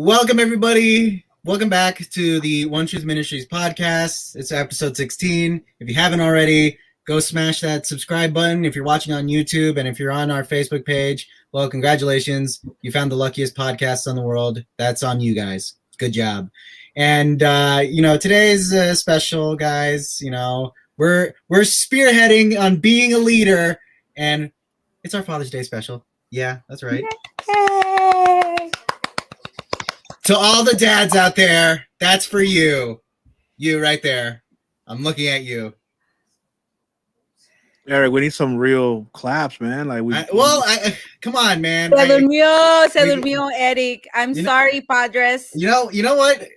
welcome everybody. Welcome back to the One Truth Ministries podcast. It's episode 16. If you haven't already, go smash that subscribe button if you're watching on YouTube, and if you're on our Facebook page, well, congratulations. You found the luckiest podcast in the world. That's on you guys. Good job. And today's special, guys. We're spearheading on being a leader, and it's our Father's Day special. Yeah, that's right. Yay! To all the dads out there, that's for you. You right there. I'm looking at you. Eric, we need some real claps, man. Come on, man. Se durmió, Eric. I'm sorry, Padres. You know what?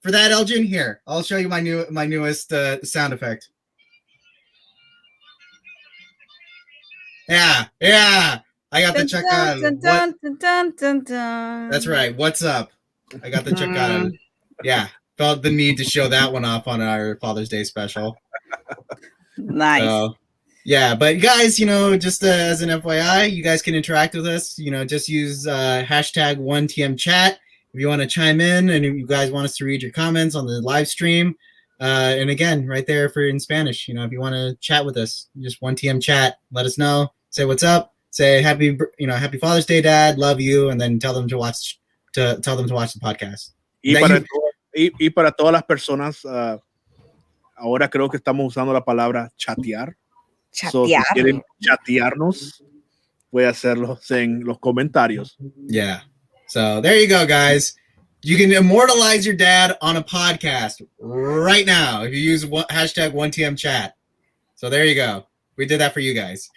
For that, Elgin, here, I'll show you my newest sound effect. Yeah. I got the chacal. That's right. What's up? I got the chacal. Yeah. Felt the need to show that one off on our Father's Day special. Nice. Yeah, but guys, just as an FYI, you guys can interact with us. Just use hashtag 1TMChat if you want to chime in, and if you guys want us to read your comments on the live stream. And again, right there for in Spanish, if you want to chat with us, just 1TMChat. Let us know. Say what's up. Say happy Father's Day, Dad. Love you, and then tell them to watch the podcast. Y para todas las personas, ahora creo que estamos usando la palabra chatear. So, si quieren chatearnos, puede hacerlo en los comentarios. Yeah. So there you go, guys. You can immortalize your dad on a podcast right now if you use hashtag 1TMChat. So there you go. We did that for you guys.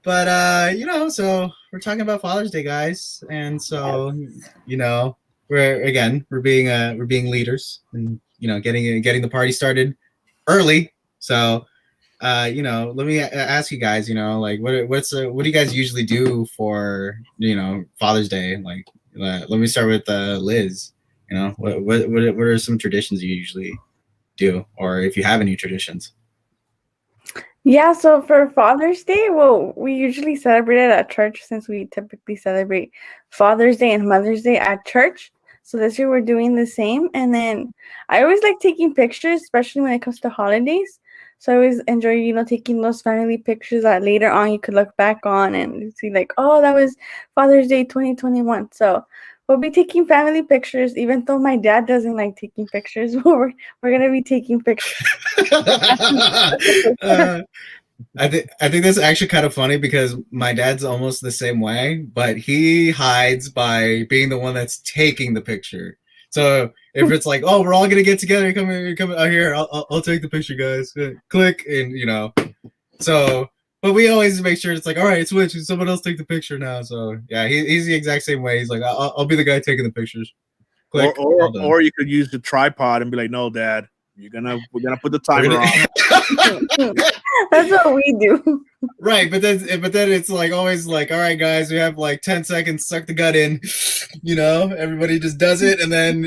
But so we're talking about Father's Day, guys, and so we're being leaders and getting the party started early. So let me ask you guys, what do you guys usually do for Father's Day? Like, let me start with Liz. What are some traditions you usually do, or if you have any traditions? Yeah, so for Father's Day, well, we usually celebrate it at church since we typically celebrate Father's Day and Mother's Day at church. So this year we're doing the same. And then I always like taking pictures, especially when it comes to holidays. So I always enjoy, taking those family pictures that later on you could look back on and see like, oh, that was Father's Day 2021. So we'll be taking family pictures, even though my dad doesn't like taking pictures. We're going to be taking pictures. I think that's actually kind of funny because my dad's almost the same way, but he hides by being the one that's taking the picture. So if it's like, oh, we're all gonna get together, come out here, I'll take the picture, guys. Click, and So, but we always make sure it's like, all right, switch, someone else take the picture now. So yeah, he's the exact same way. He's like, I'll be the guy taking the pictures. Click, or you could use the tripod and be like, no, Dad. We're gonna put the timer on. That's what we do. Right, but then it's like always like, all right, guys, we have like 10 seconds, suck the gut in. Everybody just does it, and then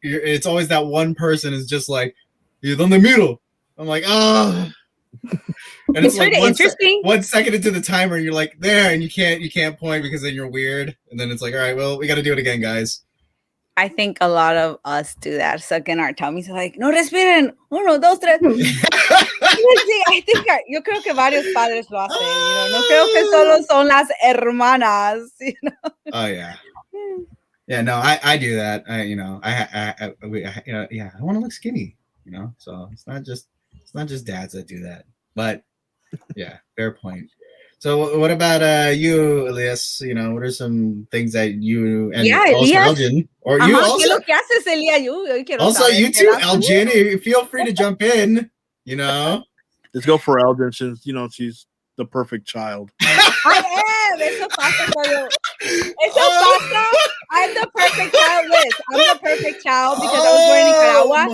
it's always that one person is just like, "Y donde miro?" I'm like, oh. And it's like interesting. 1 second into the timer, and you're like there, and you can't point because then you're weird, and then it's like, all right, well, we got to do it again, guys. I think a lot of us do that, sucking our tummies, like, no respiren, 1, 2, 3. Sí, yo creo que varios padres lo hacen, no creo que solo son las hermanas, Oh yeah. Yeah, no, I do that. I want to look skinny, so it's not just dads that do that, but yeah, fair point. So what about you, Elias? What are some things that you and also Elgin, or you also? ¿Qué lo que haces, Elias? Also, you too, Elgin. Feel free to jump in. Let's go for Elgin since she's the perfect child. I am. Eso pasa. I'm the perfect child, Liz. I'm the perfect child because I was born in Nicaragua,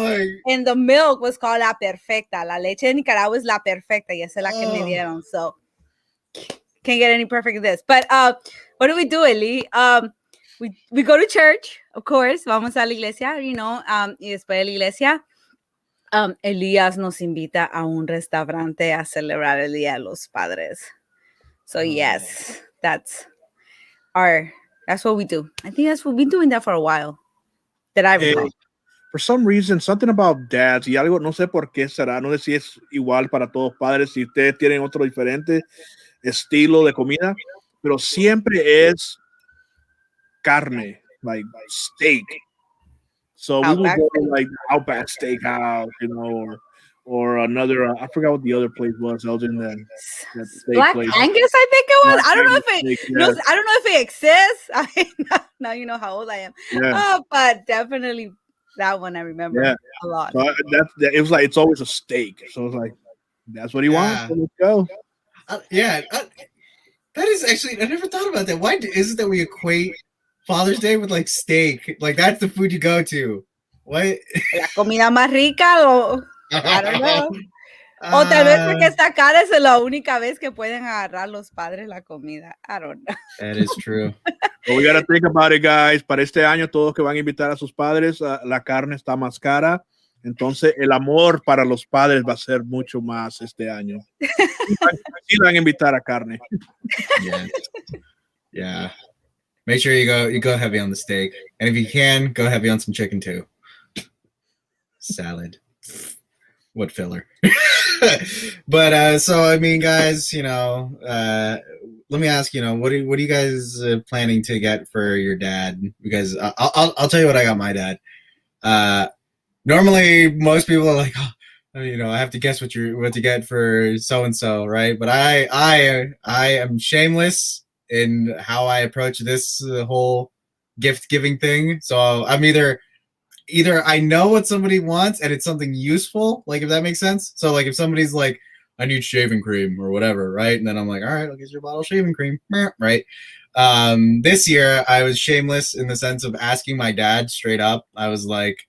and the milk was called la perfecta. La leche de Nicaragua is la perfecta, y esa es la que me dieron. So. Can't get any perfect of this. But what do we do, Eli? We go to church, of course. Vamos a la iglesia, y después de la iglesia, Elías nos invita a un restaurante a celebrar el Día de los Padres. So yes, that's our That's what we do. I think that's what we've been doing that for a while. That I recall. For some reason, something about dads y algo, no sé por qué será, no sé si es igual para todos padres, si ustedes tienen otro diferente estilo de comida, pero siempre es carne, like steak. So we would go to like Outback Steakhouse, you know, or another. I forgot what the other place was. Elgin, that steak Black place. Angus, I think it was. Black I don't know if Angus it. steak, No, yes. I don't know if it exists. I mean, now you know how old I am. Yeah. But definitely that one I remember a lot. So it was like it's always a steak. So it's like that's what he wants. So let's go. That is actually I never thought about that. Why is it that we equate Father's Day with like steak? Like that's the food you go to. What? La comida más rica, I don't know. O tal vez porque esta cara es la única vez que pueden agarrar los padres la comida. I don't know. That is true. So we gotta think about it, guys. Para este año, todos que van a invitar a sus padres, la carne está más cara. Entonces, el amor para los padres va a ser mucho más este año. Sí van a invitar a carne. Yeah. Make sure you go heavy on the steak, and if you can, go heavy on some chicken too. Salad. What filler? But so I mean, guys, you know, let me ask, you know, what are you guys planning to get for your dad? Because I'll tell you what I got my dad. Normally, most people are like, oh, you know, I have to guess what to get for so and so, right? But I am shameless in how I approach this whole gift giving thing. So I'm either I know what somebody wants and it's something useful, like if that makes sense. So like if somebody's like, I need shaving cream or whatever, right? And then I'm like, all right, I'll get you a bottle of shaving cream, right? This year I was shameless in the sense of asking my dad straight up. I was like,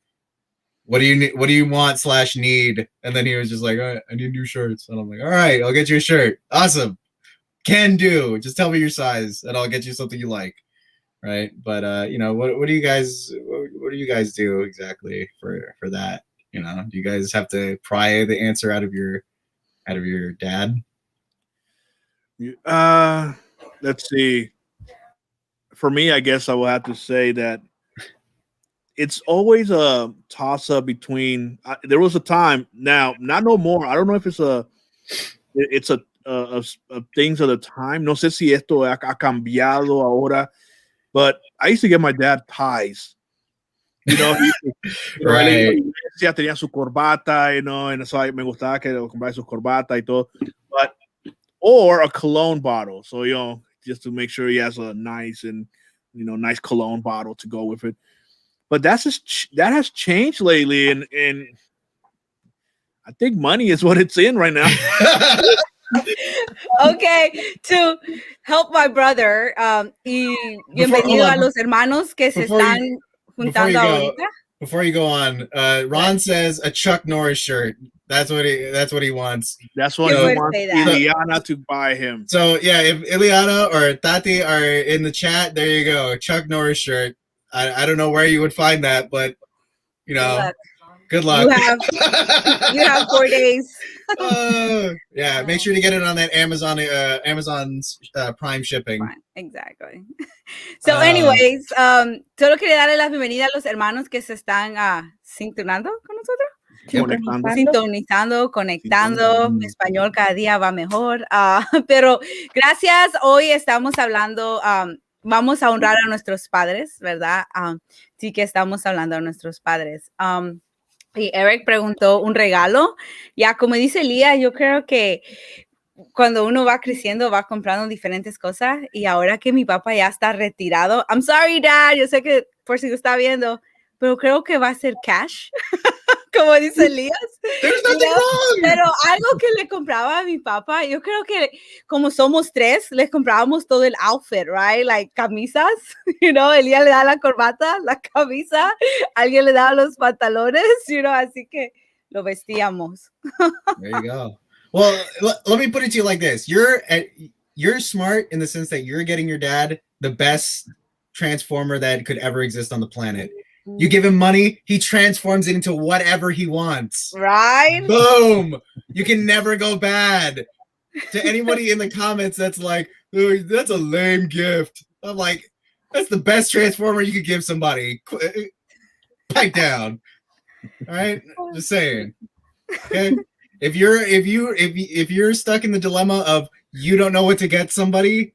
what do you want / need? And then he was just like, all right, I need new shirts. And I'm like, all right, I'll get you a shirt. Awesome. Can do. Just tell me your size and I'll get you something you like. Right. But you know, what do you guys do exactly for that? You know, do you guys have to pry the answer out of your dad? Let's see. For me, I guess I will have to say that it's always a toss-up between. There was a time, now not no more. I don't know if it's a things of the time. No sé si esto ha cambiado ahora, but I used to get my dad ties. You know, right. Ya tenía su corbata, you know, and so me gustaba que comprara su corbata y todo. But or a cologne bottle, so you know, just to make sure he has a nice and nice cologne bottle to go with it. But that has changed lately, and I think money is what it's in right now. Okay, to help my brother, y bienvenido a los hermanos que se están juntando ahorita. Before you go on, Ron says a Chuck Norris shirt. That's what he wants. That's what he wants Ileana to buy him. So yeah, if Ileana or Tati are in the chat, there you go. Chuck Norris shirt. I don't know where you would find that, but you know, good luck. You have 4 days. Yeah, make sure to get it on that Amazon's Prime shipping. Exactly. So anyways, solo quería darle la bienvenida a los hermanos que se están sintonando con nosotros. Sintonizando, conectando. Mi español cada día va mejor. Pero gracias. Hoy estamos hablando, vamos a honrar a nuestros padres, ¿verdad? Sí que estamos hablando a nuestros padres. Y Eric preguntó un regalo. Ya, como dice Lía, yo creo que cuando uno va creciendo, va comprando diferentes cosas. Y ahora que mi papá ya está retirado, I'm sorry, Dad, yo sé que por si lo está viendo, pero creo que va a ser cash, como dice Elías. There's nothing wrong. Pero algo que le compraba a mi papá, yo creo que como somos 3, les comprábamos todo el outfit, right? Like camisas, you know, Elías le da la corbata, la camisa, alguien le daba los pantalones, you know, así que lo vestíamos. There you go. Well, let me put it to you like this. You're smart in the sense that you're getting your dad the best transformer that could ever exist on the planet. You give him money, he transforms it into whatever he wants. Right? Boom! You can never go bad. To anybody in the comments that's like, oh, that's a lame gift. I'm like, That's the best transformer you could give somebody. Pipe down. All right, just saying. Okay, if you're stuck in the dilemma of you don't know what to get somebody,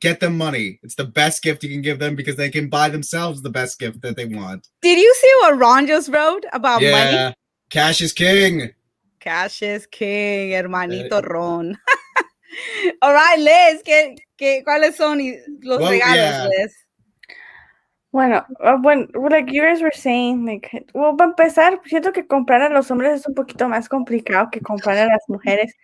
get them money. It's the best gift you can give them because they can buy themselves the best gift that they want. Did you see what Ron just wrote about money? Cash is king. Cash is king, hermanito Ron. All right, Liz, ¿cuáles son los regalos, Liz? Bueno, like you guys were saying, like, well, para empezar, siento que comprar a los hombres es un poquito más complicado que comprar a las mujeres.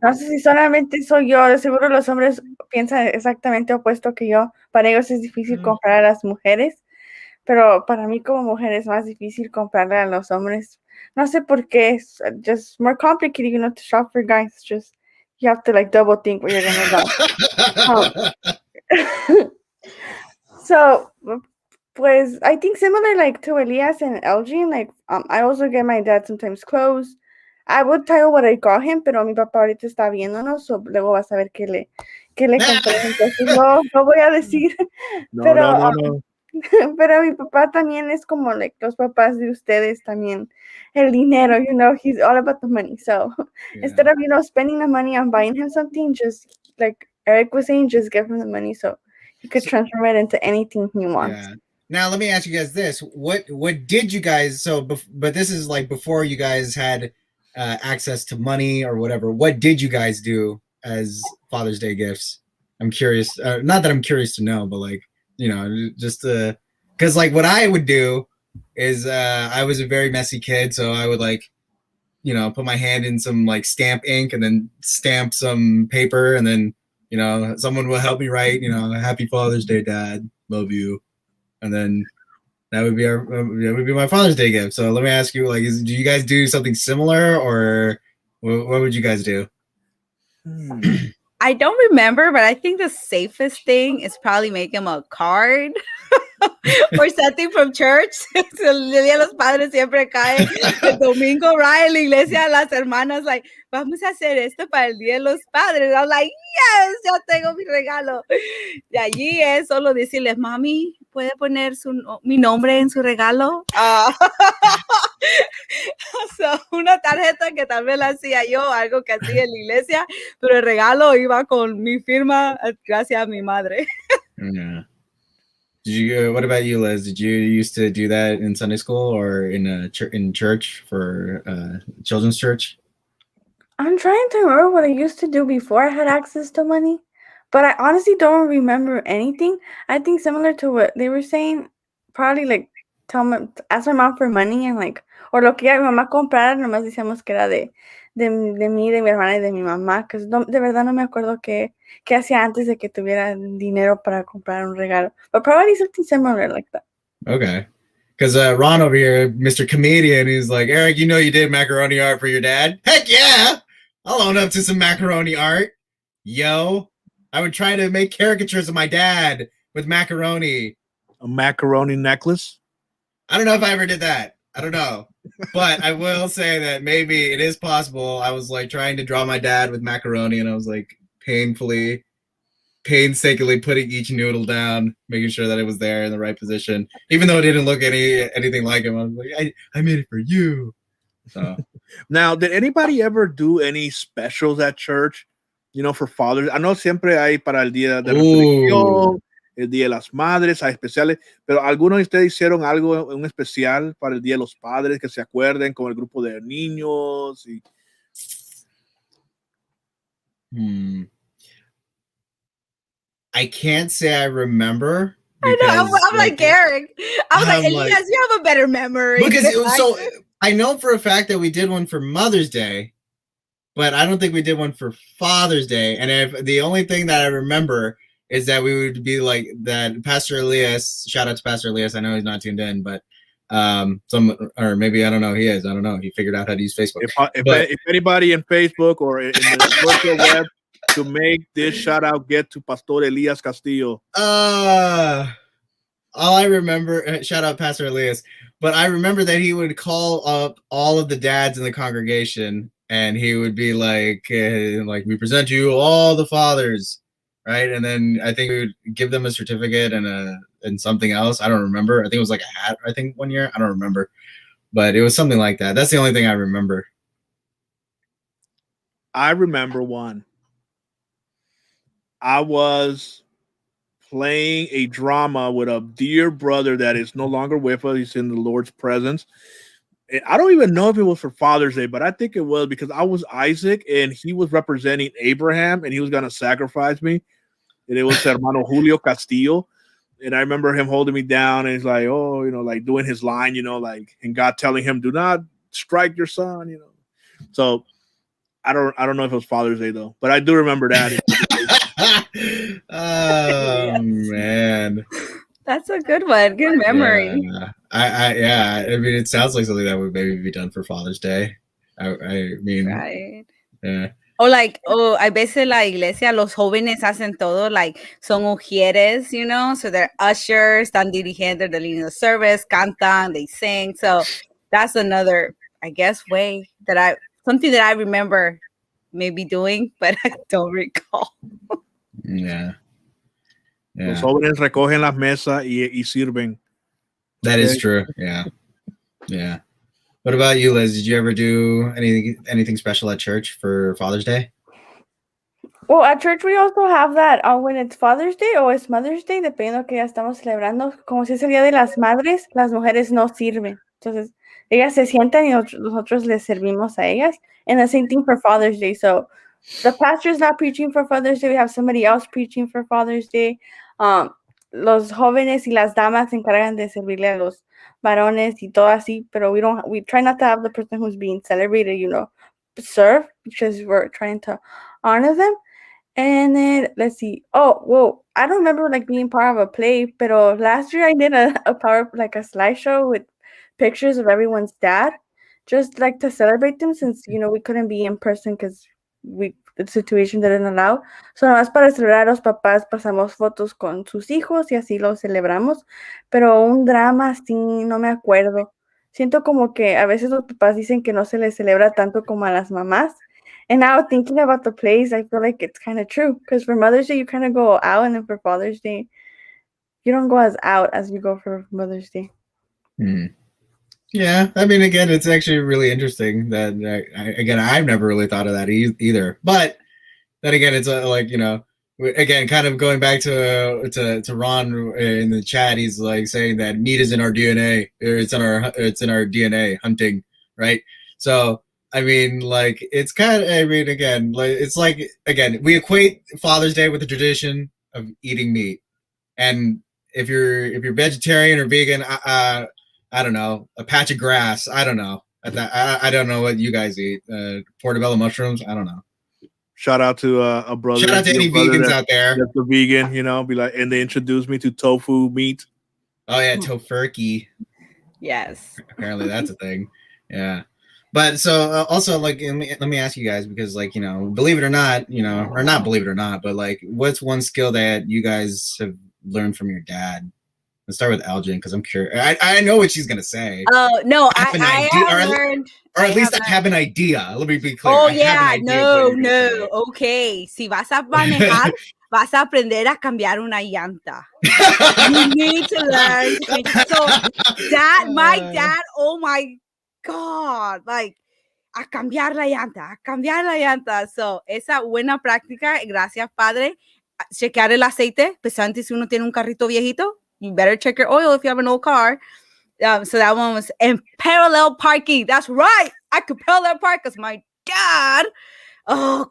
No sé si solamente soy yo, de seguro los hombres piensan exactamente opuesto que yo. Para ellos es difícil comprar a las mujeres, pero para mí como mujer es más difícil comprarle a los hombres. No sé por qué, it's just more complicated, you know, to shop for guys. Just, you have to like double think what you're gonna buy. So, pues, I think similar like to Elias and Elgin, like I also get my dad sometimes clothes. I would tell you what I got him, pero mi papá ahorita está viéndonos, so luego vas a ver qué le compré. Entonces no voy a decir. No. Pero mi papá también es como like los papás de ustedes también. El dinero, you know, he's all about the money. So instead of, you know, spending the money on buying him something, just like Eric was saying, just give him the money so he could transform it into anything he wants. Yeah. Now let me ask you guys this: what did you guys? But this is like before you guys had access to money or whatever. What did you guys do as Father's Day gifts? I'm curious. Not that I'm curious to know, but like, you know, just because like what I would do is I was a very messy kid, so I would like, you know, put my hand in some like stamp ink and then stamp some paper, and then, you know, someone will help me write, you know, Happy Father's Day, Dad, love you. And then that would be my Father's Day gift. So let me ask you, like, do you guys do something similar, or what would you guys do? I don't remember, but I think the safest thing is probably make him a card or something from church. So el día de los padres siempre cae el domingo, right? En la iglesia, las hermanas, like, vamos a hacer esto para el día de los padres. I'm like, yes, ya tengo mi regalo. De allí es solo decirles, mami, ¿puede poner mi nombre en su regalo? So, una tarjeta que tal vez la hacía yo, algo que hacía en la iglesia, pero el regalo iba con mi firma, gracias a mi madre. Yeah. What about you, Liz? Did you used to do that in Sunday school or in church for children's church? I'm trying to remember what I used to do before I had access to money, but I honestly don't remember anything. I think similar to what they were saying, probably like ask my mom for money and like, or lo que mi mamá comprara, nomás decíamos que era de mí, de mi hermana y de mi mamá, que de verdad no me acuerdo qué hacía antes de que tuviera dinero para comprar un regalo. But probably something similar like that. Okay. Because Ron over here, Mr. Comedian, he's like, Eric, you know you did macaroni art for your dad? Heck yeah! I'll own up to some macaroni art. Yo, I would try to make caricatures of my dad with macaroni. A macaroni necklace? I don't know if I ever did that. I don't know. But I will say that maybe it is possible. I was like trying to draw my dad with macaroni, and I was like painstakingly putting each noodle down, making sure that it was there in the right position, even though it didn't look anything like him. I was like, I made it for you. So now, did anybody ever do any specials at church, you know, for fathers? I know siempre hay para el día de reflexión, el día de las madres, hay especiales, pero algunos de ustedes hicieron algo, un especial para el día de los padres, que se acuerden, con el grupo de niños y... I can't say I remember. I know. I'm like Eric. I'm like, Elias, you have a better memory. Because so I know for a fact that we did one for Mother's Day, but I don't think we did one for Father's Day. And if the only thing that I remember is that we would be like that. Pastor Elias, shout out to Pastor Elias. I know he's not tuned in, but or maybe I don't know. He is. I don't know. He figured out how to use Facebook. If anybody in Facebook or in the virtual web to make this shout out get to Pastor Elias Castillo. All I remember, shout out Pastor Elias, but I remember that he would call up all of the dads in the congregation, and he would be like we present you all the fathers, right? And then I think we would give them a certificate and and something else. I don't remember. I think it was like a hat. I think one year. I don't remember, but it was something like that. That's the only thing I remember. I remember one. I was playing a drama with a dear brother that is no longer with us. He's in the Lord's presence. And I don't even know if it was for Father's Day, but I think it was because I was Isaac and he was representing Abraham and he was going to sacrifice me. And it was Hermano Julio Castillo. And I remember him holding me down and he's like, oh, you know, like doing his line, you know, like, and God telling him, do not strike your son, you know. So I don't know if it was Father's Day though, but I do remember that. Oh man, that's a good one. Good memory. Yeah. I mean, it sounds like something that would maybe be done for Father's Day. I mean, right. Yeah. O like, I veces la iglesia, los jóvenes hacen todo, like, son ujieres, you know, so they're ushers, están dirigiendo, they're leading the service, cantan, they sing. So that's another, I guess, way that something that I remember maybe doing, but I don't recall. Yeah. Los jóvenes recogen las mesas y sirven. That is true. Yeah. Yeah. What about you, Liz? Did you ever do anything special at church for Father's Day? Well, at church we also have that when it's Father's Day or it's Mother's Day, dependiendo de que ya estamos celebrando, como si es el Día de las Madres, las mujeres no sirven. Entonces, ellas se sientan y nosotros les servimos a ellas. And the same thing for Father's Day. So, the pastor's not preaching for Father's Day. We have somebody else preaching for Father's Day. Los jóvenes y las damas se encargan de servirle a los varones y todo así, pero we try not to have the person who's being celebrated, you know, serve, because we're trying to honor them. And then let's see. Oh, whoa! I don't remember like being part of a play, but last year I did a slideshow with pictures of everyone's dad, just like to celebrate them, since you know we couldn't be in person because the situation didn't allow. So nada más para celebrar a los papás pasamos fotos con sus hijos y así lo celebramos. Pero un drama así no me acuerdo. Siento como que a veces los papás dicen que no se les celebra tanto como a las mamás. And now thinking about the plays, I feel like it's kind of true. Because for Mother's Day, you kind of go out, and then for Father's Day, you don't go as out as you go for Mother's Day. Hmm. Yeah, I mean, again, it's actually really interesting that, I've never really thought of that either. But then again, it's like, you know, again, kind of going back to Ron in the chat, he's like saying that meat is in our DNA, or it's in our DNA, hunting, right? So, I mean, like, it's kind of, I mean, again, like, it's like, again, we equate Father's Day with the tradition of eating meat, and if you're vegetarian or vegan, I don't know, a patch of grass. I don't know. I don't know what you guys eat. Portobello mushrooms. I don't know. Shout out to a brother. Shout out to any vegans out there. That's a vegan, you know, be like, and they introduced me to tofu meat. Oh yeah, tofurkey. Yes. Apparently that's a thing. Yeah. But so also, like, let me ask you guys, because, like, you know, believe it or not, you know, or not believe it or not, but like, what's one skill that you guys have learned from your dad? Let's start with Elgin, because I'm curious. I know what she's gonna say. Oh no, I have learned, or at least I have an idea. Let me be clear. Oh yeah, no. Okay, si vas a manejar, vas a aprender a cambiar una llanta. You need to learn. So my dad. Oh my God, like a cambiar la llanta. So esa buena práctica. Gracias, padre. Chequear el aceite, especialmente si uno tiene un carrito viejito. You better check your oil if you have an old car. So that one was in parallel parking. That's right. I could parallel park because my dad. Oh,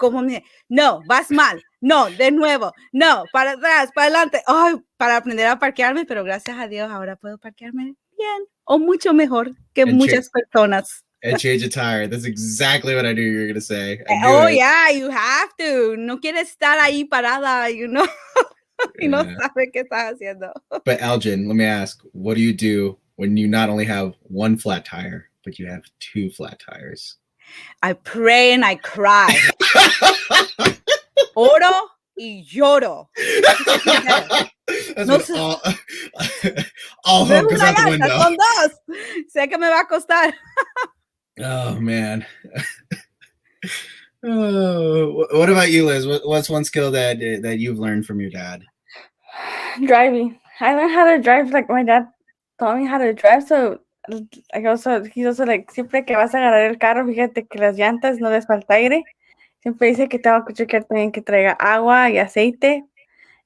no, vas mal. No, de nuevo. No, para atrás, para adelante. Oh, para aprender a parquearme, pero gracias a Dios ahora puedo parquearme bien o mucho mejor que muchas personas. And change a tire. That's exactly what I knew you were going to say. Yeah, you have to. No quieres estar ahí parada, you know. Y no sabe qué estás haciendo. But Elgin, let me ask, what do you do when you not only have one flat tire, but you have two flat tires? I pray and I cry. Oro y lloro. That's no, all hope goes out the window. Son dos. Sé que me va a costar. Oh, man. What about you, Liz? What's one skill that you've learned from your dad? Driving. I learned how to drive. Like my dad taught me how to drive. So he's also like, siempre que vas a agarrar el carro, fíjate que las llantas no les falta aire. Siempre dice que tengo que chequear también que traiga agua y aceite.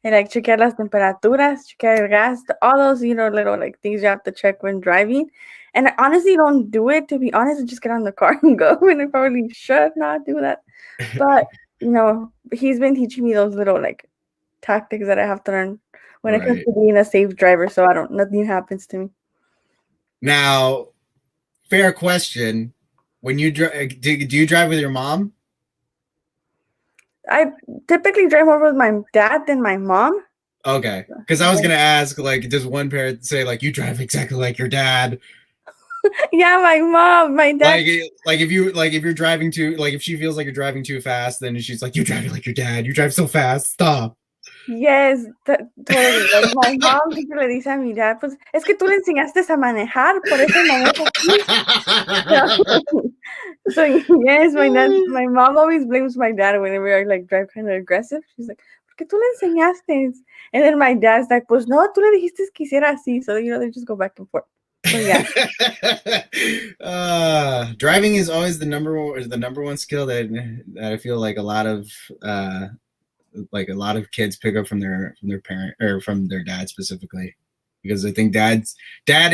And like chequear las temperaturas, chequear el gas, all those, little like things you have to check when driving. And I honestly don't do it, to be honest. I just get on the car and go, and I probably should not do that. But, he's been teaching me those little like tactics that I have to learn when it comes to being a safe driver, so nothing happens to me. Now, fair question. When you drive, do you drive with your mom? I typically drive more with my dad than my mom. Okay, because I was gonna ask, like, does one parent say like you drive exactly like your dad? Yeah, my dad. Like if you're driving too, like if she feels like you're driving too fast, then she's like, you drive like your dad. You drive so fast. Stop. Yes, totally. Like my mom siempre le dice a mi dad, pues es que tú le enseñaste a manejar, por eso maneja así. So yes, my mom always blames my dad whenever I like drive kind of aggressive. She's like, ¿por qué tú le enseñaste? And then my dad's like, pues no, tú le dijiste que hiciera así. So they just go back and forth. So yeah. Driving is always the number one skill that I feel like a lot of kids pick up from their parent or from their dad specifically, because I think dad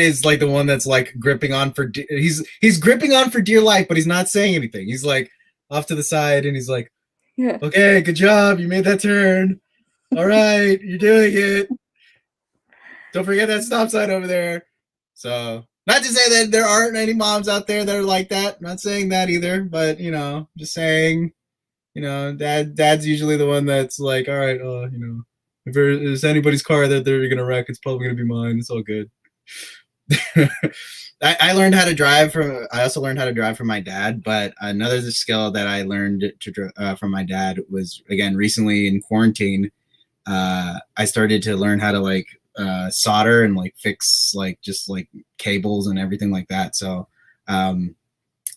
is like the one that's like gripping on for he's gripping on for dear life, but he's not saying anything. He's like off to the side and he's like, yeah, okay, good job, you made that turn, all right, you're doing it, don't forget that stop sign over there. So not to say that there aren't any moms out there that are like that, not saying that either, but just saying, dad's usually the one that's like, all right, if there's anybody's car that they're gonna wreck, it's probably gonna be mine. It's all good. I learned how to drive I also learned how to drive from my dad, but another skill that I learned from my dad was, again, recently in quarantine. I started to learn how to like solder and like fix like just like cables and everything like that. So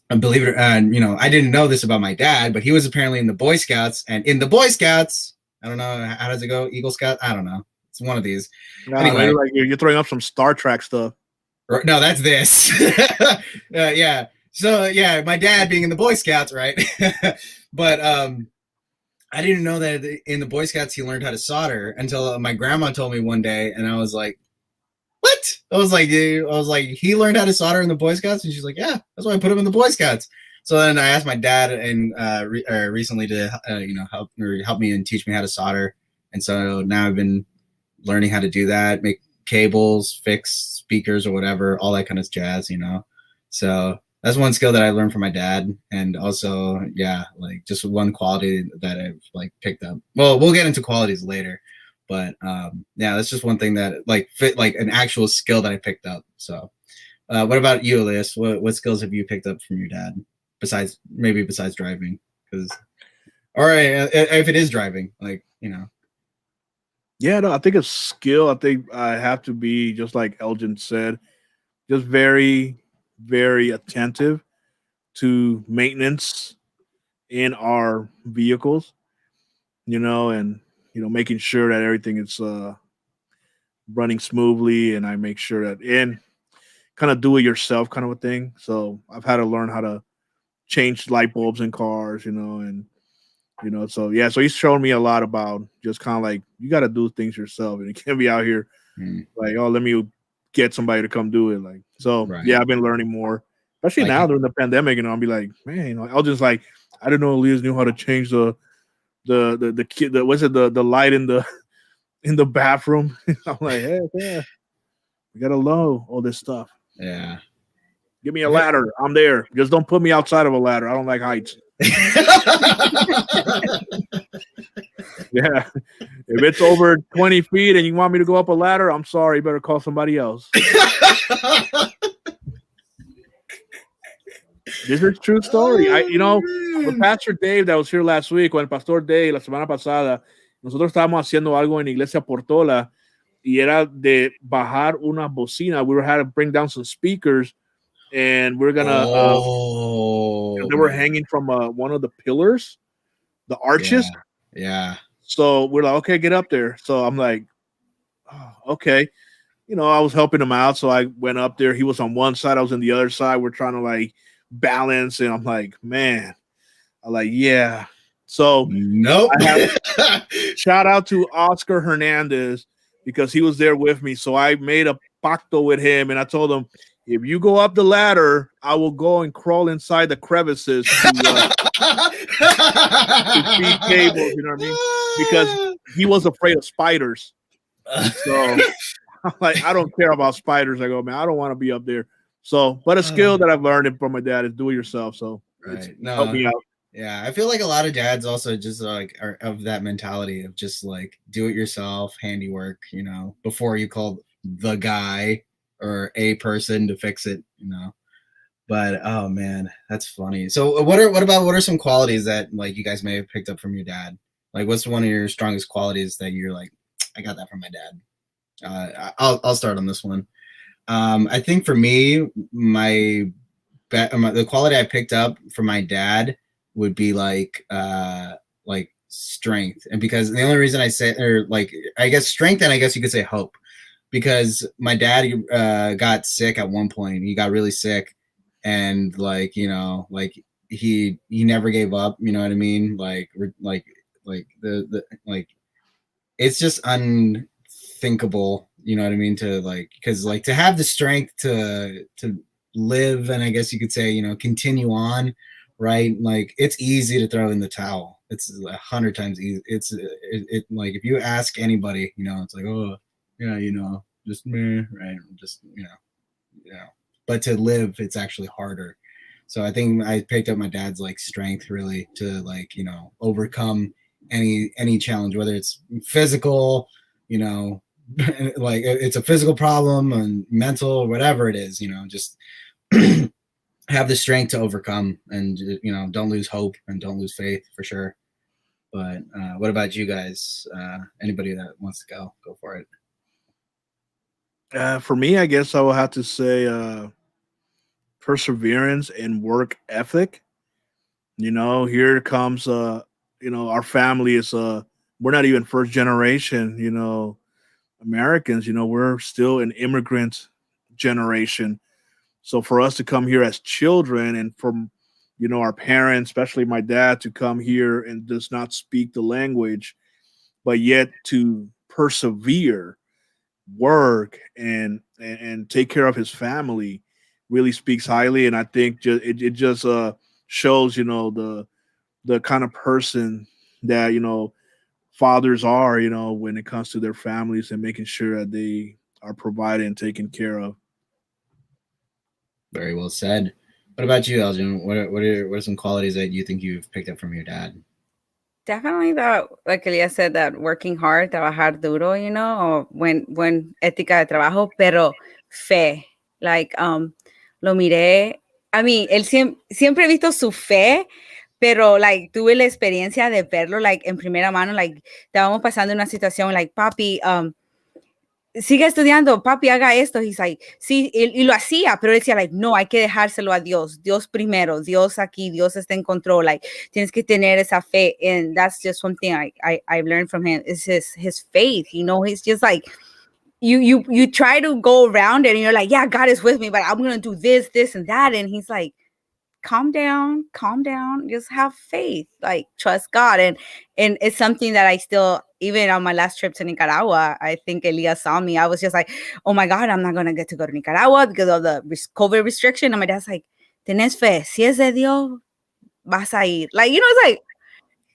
believe it or I didn't know this about my dad, but he was apparently in the Boy Scouts, and in the Boy Scouts, I don't know, how does it go? Eagle Scout? I don't know. It's one of these. Anyway, like you're throwing up some Star Trek stuff. No, that's this. Yeah. So yeah, my dad being in the Boy Scouts, right? But I didn't know that in the Boy Scouts he learned how to solder until my grandma told me one day, and I was like, what? I was like, he learned how to solder in the Boy Scouts? And she's like, yeah, that's why I put him in the Boy Scouts. So then I asked my dad and recently to help me and teach me how to solder. And so now I've been learning how to do that, make cables, fix speakers or whatever, all that kind of jazz, So that's one skill that I learned from my dad. And also, yeah, like just one quality that I've like picked up. Well, we'll get into qualities later. But yeah, that's just one thing that like fit like an actual skill that I picked up. So what about you, Elias? What skills have you picked up from your dad besides driving? Or if it is driving, like, Yeah, no, I think a skill, I think I have to be, just like Elgin said, just very, very attentive to maintenance in our vehicles, and making sure that everything is running smoothly, and I make sure that kind of do it yourself kind of a thing. So I've had to learn how to change light bulbs in cars, and so yeah. So he's shown me a lot about just kind of like you got to do things yourself, and you can't be out here like, oh, let me get somebody to come do it. Like, so right. Yeah, I've been learning more, especially now during the pandemic. I'll be like, man, I'll just like, I don't know, Elias knew how to change the light in the bathroom. I'm like, hey, yeah, we gotta know all this stuff. Yeah, give me a ladder. I'm there. Just don't put me outside of a ladder. I don't like heights. Yeah, if it's over 20 feet and you want me to go up a ladder, I'm sorry. You better call somebody else. This is true story. With Pastor Dave that was here last week, con el Pastor Dave la semana pasada, nosotros estábamos haciendo algo en Iglesia Portola y era de bajar una bocina. We had to bring down some speakers, and we're gonna. They were hanging from one of the pillars, the arches. Yeah. So we're like, okay, get up there. So I'm like, oh, okay. I was helping him out, so I went up there. He was on one side, I was on the other side. We're trying to like balance, and I'm like, man, I'm like, yeah. So nope. Shout out to Oscar Hernandez because he was there with me. So I made a pacto with him, and I told him, if you go up the ladder, I will go and crawl inside the crevices to feed cables. You know what I mean? Because he was afraid of spiders. So I'm like, I don't care about spiders. I go, man, I don't want to be up there. So, but a skill that I've learned from my dad is do it yourself. So right. Help me out. Yeah, I feel like a lot of dads also just like are of that mentality of just like do it yourself, handiwork, before you call the guy or a person to fix it, But oh man, that's funny. So what are some qualities that like you guys may have picked up from your dad? Like what's one of your strongest qualities that you're like, I got that from my dad? I'll start on this one. I think for me, the quality I picked up from my dad would be like strength. And because the only reason I say, or like, I guess strength, and I guess you could say hope, because my dad got sick at one point. He got really sick, and like, he never gave up. You know what I mean? Like it's just unthinkable. You know what I mean? To like, because like to have the strength to live, and I guess you could say, continue on, right? Like it's easy to throw in the towel. It's 100 times easy. It's like if you ask anybody, it's like, oh yeah, just me, right? Just But to live, it's actually harder. So I think I picked up my dad's like strength really to like overcome any challenge, whether it's physical, like it's a physical problem and mental or whatever it is, just have the strength to overcome and don't lose hope and don't lose faith for sure. But what about you guys? Anybody that wants to go for it? For me, I guess I will have to say perseverance and work ethic. Here comes our family is we're not even first generation, Americans, we're still an immigrant generation. So for us to come here as children and from, our parents, especially my dad, to come here and does not speak the language, but yet to persevere, work, and take care of his family really speaks highly. And I think it just shows, the kind of person that, fathers are, when it comes to their families and making sure that they are provided and taken care of. Very well said. What about you, Elgin? What are some qualities that you think you've picked up from your dad? Definitely that, like Elias said, that working hard, trabajar duro, or buen ética de trabajo, pero fe. Like, lo miré. I mean, él siempre he visto su fe, pero like tuve la experiencia de verlo like en primera mano. Like, estábamos pasando una situación, like, papi, sigue estudiando, papi, haga esto. He's like, sí, y lo hacía, pero él decía, like, no, hay que dejárselo a Dios. Dios primero, Dios aquí, Dios está en control. Like, tienes que tener esa fe. And that's just one thing I've learned from him is his faith. He's just like, you try to go around it and you're like, yeah, God is with me, but I'm going to do this, and that. And he's like, calm down, just have faith, like trust God. And it's something that I still, even on my last trip to Nicaragua, I think Elias saw me. I was just like, oh my God, I'm not going to get to go to Nicaragua because of the COVID restriction. And my dad's like, tenés fe, si es de Dios, vas a ir. Like, it's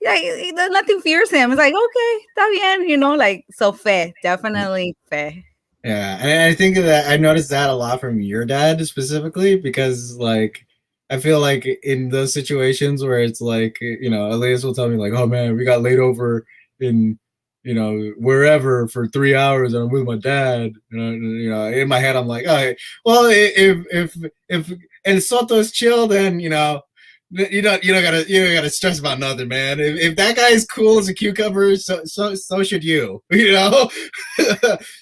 like nothing fears him. It's like, okay, está bien, like, so fe, definitely fe. Yeah, and I think that I noticed that a lot from your dad specifically, because like I feel like in those situations where it's like, Elias will tell me like, oh man, we got laid over in, wherever for 3 hours and I'm with my dad. In my head, I'm like, all right, well, if and Soto is chill, then, you don't gotta stress about nothing, man. If that guy is cool as a cucumber, so should you,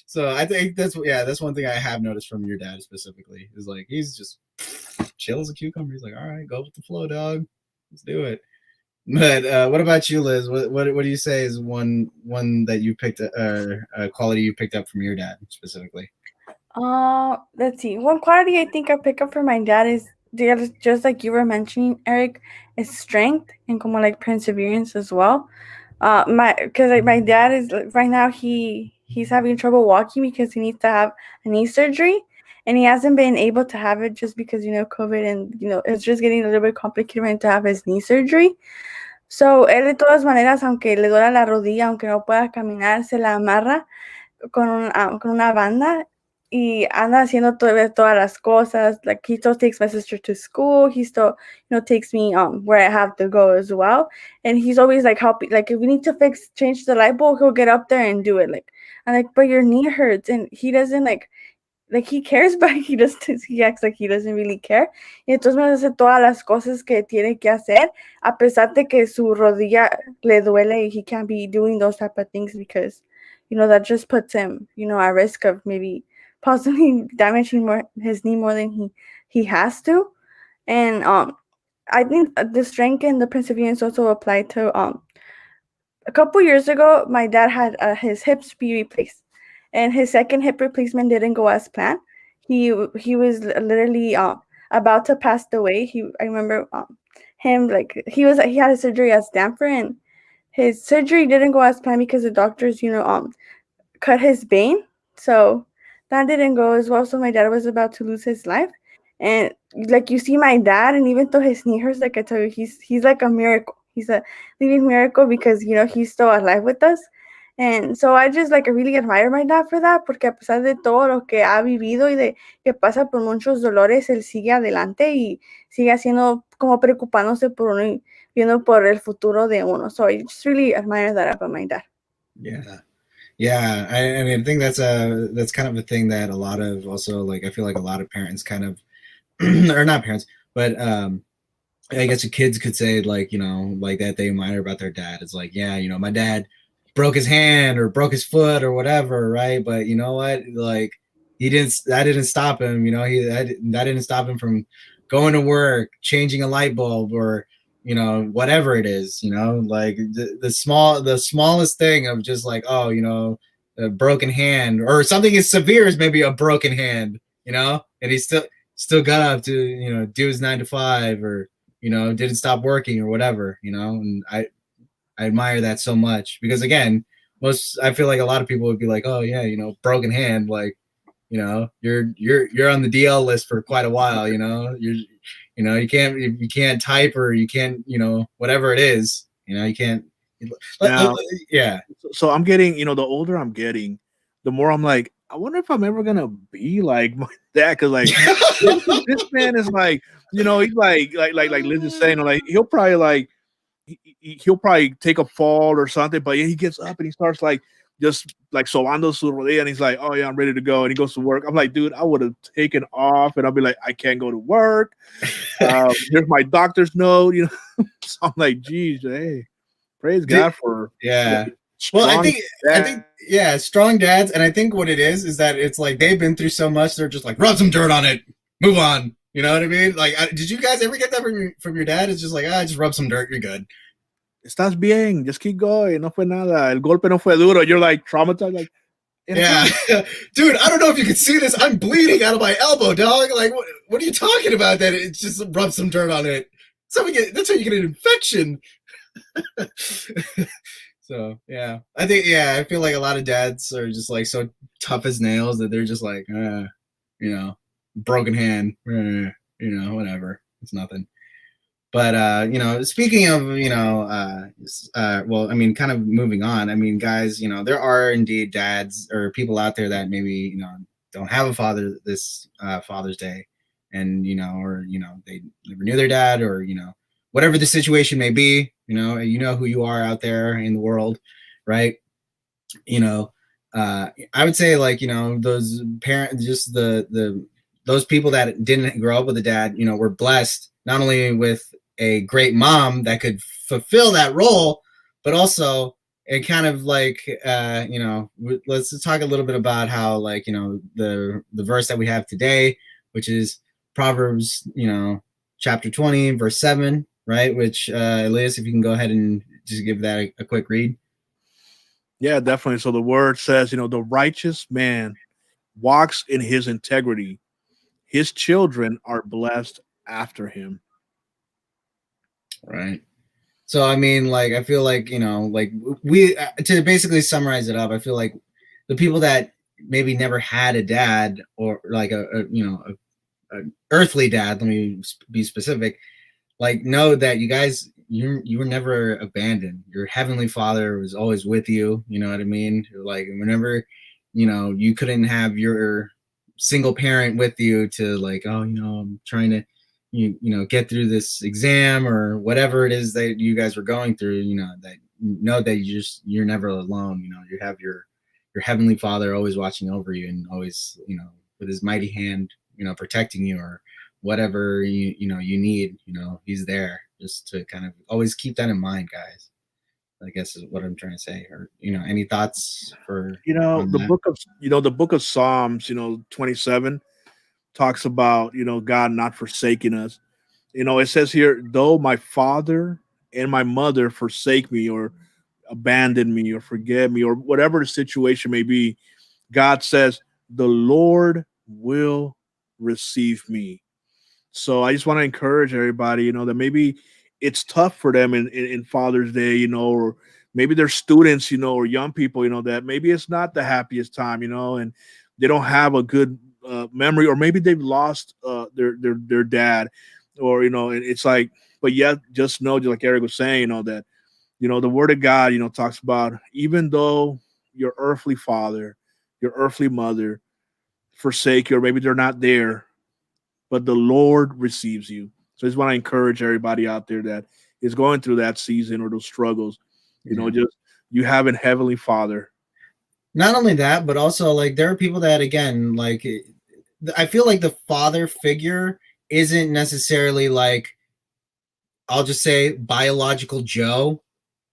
So I think that's one thing I have noticed from your dad specifically is like he's just chill as a cucumber. He's like, all right, go with the flow, dog. Let's do it. But what about you, Liz? What do you say is one that you picked a quality you picked up from your dad specifically? Let's see. One quality I think I pick up from my dad is just like you were mentioning, Eric, is strength and como like perseverance as well. My dad is right now he's having trouble walking because he needs to have a knee surgery, and he hasn't been able to have it just because COVID, and it's just getting a little bit complicated right to have his knee surgery. So él de todas maneras, aunque le duela la rodilla, aunque no pueda caminar, se la amarra con una banda y anda haciendo todas las cosas. Like he still takes my sister to school. He still, takes me where I have to go as well. And he's always like helping. Like if we need to change the light bulb, he'll get up there and do it. Like I'm like, but your knee hurts, and he doesn't like he cares, but he acts like he doesn't really care. Y entonces me hace todas las cosas que tiene que hacer, a pesar de que su rodilla le duele. He can't be doing those type of things because, that just puts him, at risk of maybe possibly damaging his knee more than he has to. And I think the strength and the perseverance also apply to a couple years ago. My dad had his hips be replaced, and his second hip replacement didn't go as planned. He was literally about to pass away. I remember him, like he had a surgery at Stanford, and his surgery didn't go as planned because the doctors cut his vein, so that didn't go as well. So my dad was about to lose his life, and like you see my dad, and even though his knee hurts, like I tell you, he's like a miracle. He's a living miracle because he's still alive with us. And so I just I really admire my dad for that, porque a pesar de todo lo que ha vivido y de que pasa por muchos dolores, él sigue adelante y sigue haciendo como preocupándose por uno y viendo por el futuro de uno. So I just really admire that about my dad. Yeah. I mean, I think that's kind of a thing that a lot of also I feel like a lot of parents kind of or not parents, but I guess the kids could say like that they admire about their dad. It's like, yeah, my dad broke his hand or broke his foot or whatever, right? But you know what? Like that didn't stop him. That didn't stop him from going to work, changing a light bulb, or whatever it is. Like the smallest thing of just like, oh, a broken hand or something as severe as maybe a broken hand, and he still got up to do his 9 to 5 or didn't stop working or whatever, and I admire that so much because again, I feel like a lot of people would be like, oh yeah, broken hand, like, you're on the DL list for quite a while, you can't type or you can't, whatever it is, you can't. Now, yeah. So I'm getting, the older I'm getting, the more I'm like, I wonder if I'm ever gonna be like my dad, because like this man is like, he's like Liz is saying, like he'll probably he'll probably take a fall or something, but yeah, he gets up and he starts just sobando su rodilla, and he's like, oh yeah, I'm ready to go, and he goes to work. I'm like, dude, I would have taken off, and I'll be like, I can't go to work. Here's my doctor's note, So I'm like, geez, hey, praise God for Well, I think strong dads, and I think what it is that it's like they've been through so much, they're just like, rub some dirt on it, move on. You know what I mean? Like, did you guys ever get that from your dad? It's just like, just rub some dirt, you're good. Estás bien, just keep going. No fue nada. El golpe no fue duro. You're like traumatized, like. Yeah, dude, I don't know if you can see this. I'm bleeding out of my elbow, dog. Like, what are you talking about? That it's just rub some dirt on it. That's how you get an infection. So yeah, I feel like a lot of dads are just like so tough as nails that they're just like, broken hand, whatever, it's nothing. But speaking of well, I mean, kind of moving on. I mean, guys, there are indeed dads or people out there that maybe don't have a father this Father's Day, and or they never knew their dad, or whatever the situation may be. Who you are out there in the world, right? I would say those parents, just those people that didn't grow up with a dad, were blessed not only with a great mom that could fulfill that role, but also it kind of let's talk a little bit about how the verse that we have today, which is Proverbs, chapter 20, verse 7, right? Which Elias, if you can go ahead and just give that a quick read. Yeah, definitely. So the word says, the righteous man walks in his integrity. His children are blessed after him. Right. So I mean, like, I feel like, like we to basically summarize it up, I feel like the people that maybe never had a dad or like a earthly dad, let me be specific, like, know that you guys, you were never abandoned. Your heavenly Father was always with you. You know what I mean? Like, whenever, you couldn't have your single parent with you to, like, oh, I'm trying to, get through this exam or whatever it is that you guys were going through, that you're never alone. You have your heavenly Father always watching over you and always, with his mighty hand, protecting you, or whatever you need, he's there. Just to kind of always keep that in mind, guys, I guess is what I'm trying to say. Or any thoughts for the book of Psalms 27 talks about God not forsaking us. It says here, though my father and my mother forsake me or abandon me or forget me or whatever the situation may be, God says the Lord will receive me. So I just want to encourage everybody, that maybe it's tough for them in Father's Day, or maybe they're students, or young people, that maybe it's not the happiest time, and they don't have a good memory, or maybe they've lost their dad, or and it's like, but yet just know, just like Eric was saying, that the Word of God, talks about even though your earthly father, your earthly mother forsake you, or maybe they're not there, but the Lord receives you. So I just want to encourage everybody out there that is going through that season or those struggles. Just you have a heavenly Father. Not only that, but also, like, there are people that, again, like, I feel like the father figure isn't necessarily, like, I'll just say biological Joe,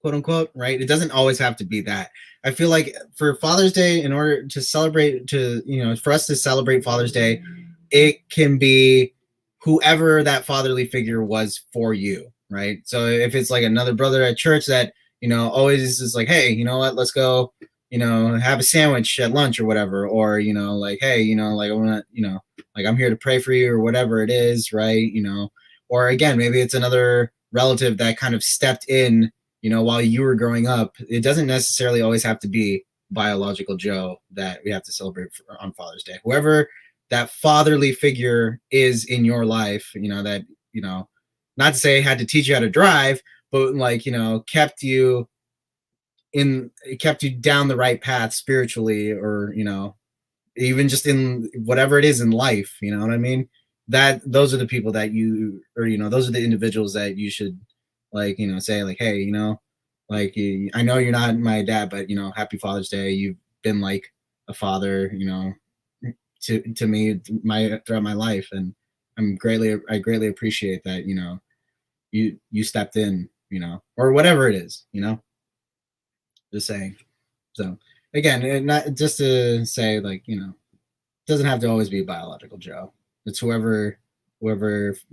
quote unquote, right? It doesn't always have to be that. I feel like for Father's Day, in order to celebrate, for us to celebrate Father's Day, it can be whoever that fatherly figure was for you, right? So if it's like another brother at church that, always is like, hey, you know what, let's go, have a sandwich at lunch or whatever, or, like, hey, like, I want to, like, I'm here to pray for you or whatever it is, right? Or again, maybe it's another relative that kind of stepped in, while you were growing up. It doesn't necessarily always have to be biological Joe that we have to celebrate on Father's Day. Whoever that fatherly figure is in your life, that, not to say had to teach you how to drive, but, like, kept you down the right path spiritually, or, even just in whatever it is in life, you know what I mean? That those are the people that those are the individuals that you should, like, say, like, hey, like, I know you're not my dad, but, happy Father's Day. You've been like a father, to me, throughout my life, and I greatly appreciate that, you stepped in, or whatever it is, just saying. So again, not just to say, like, it doesn't have to always be biological Joe. It's whoever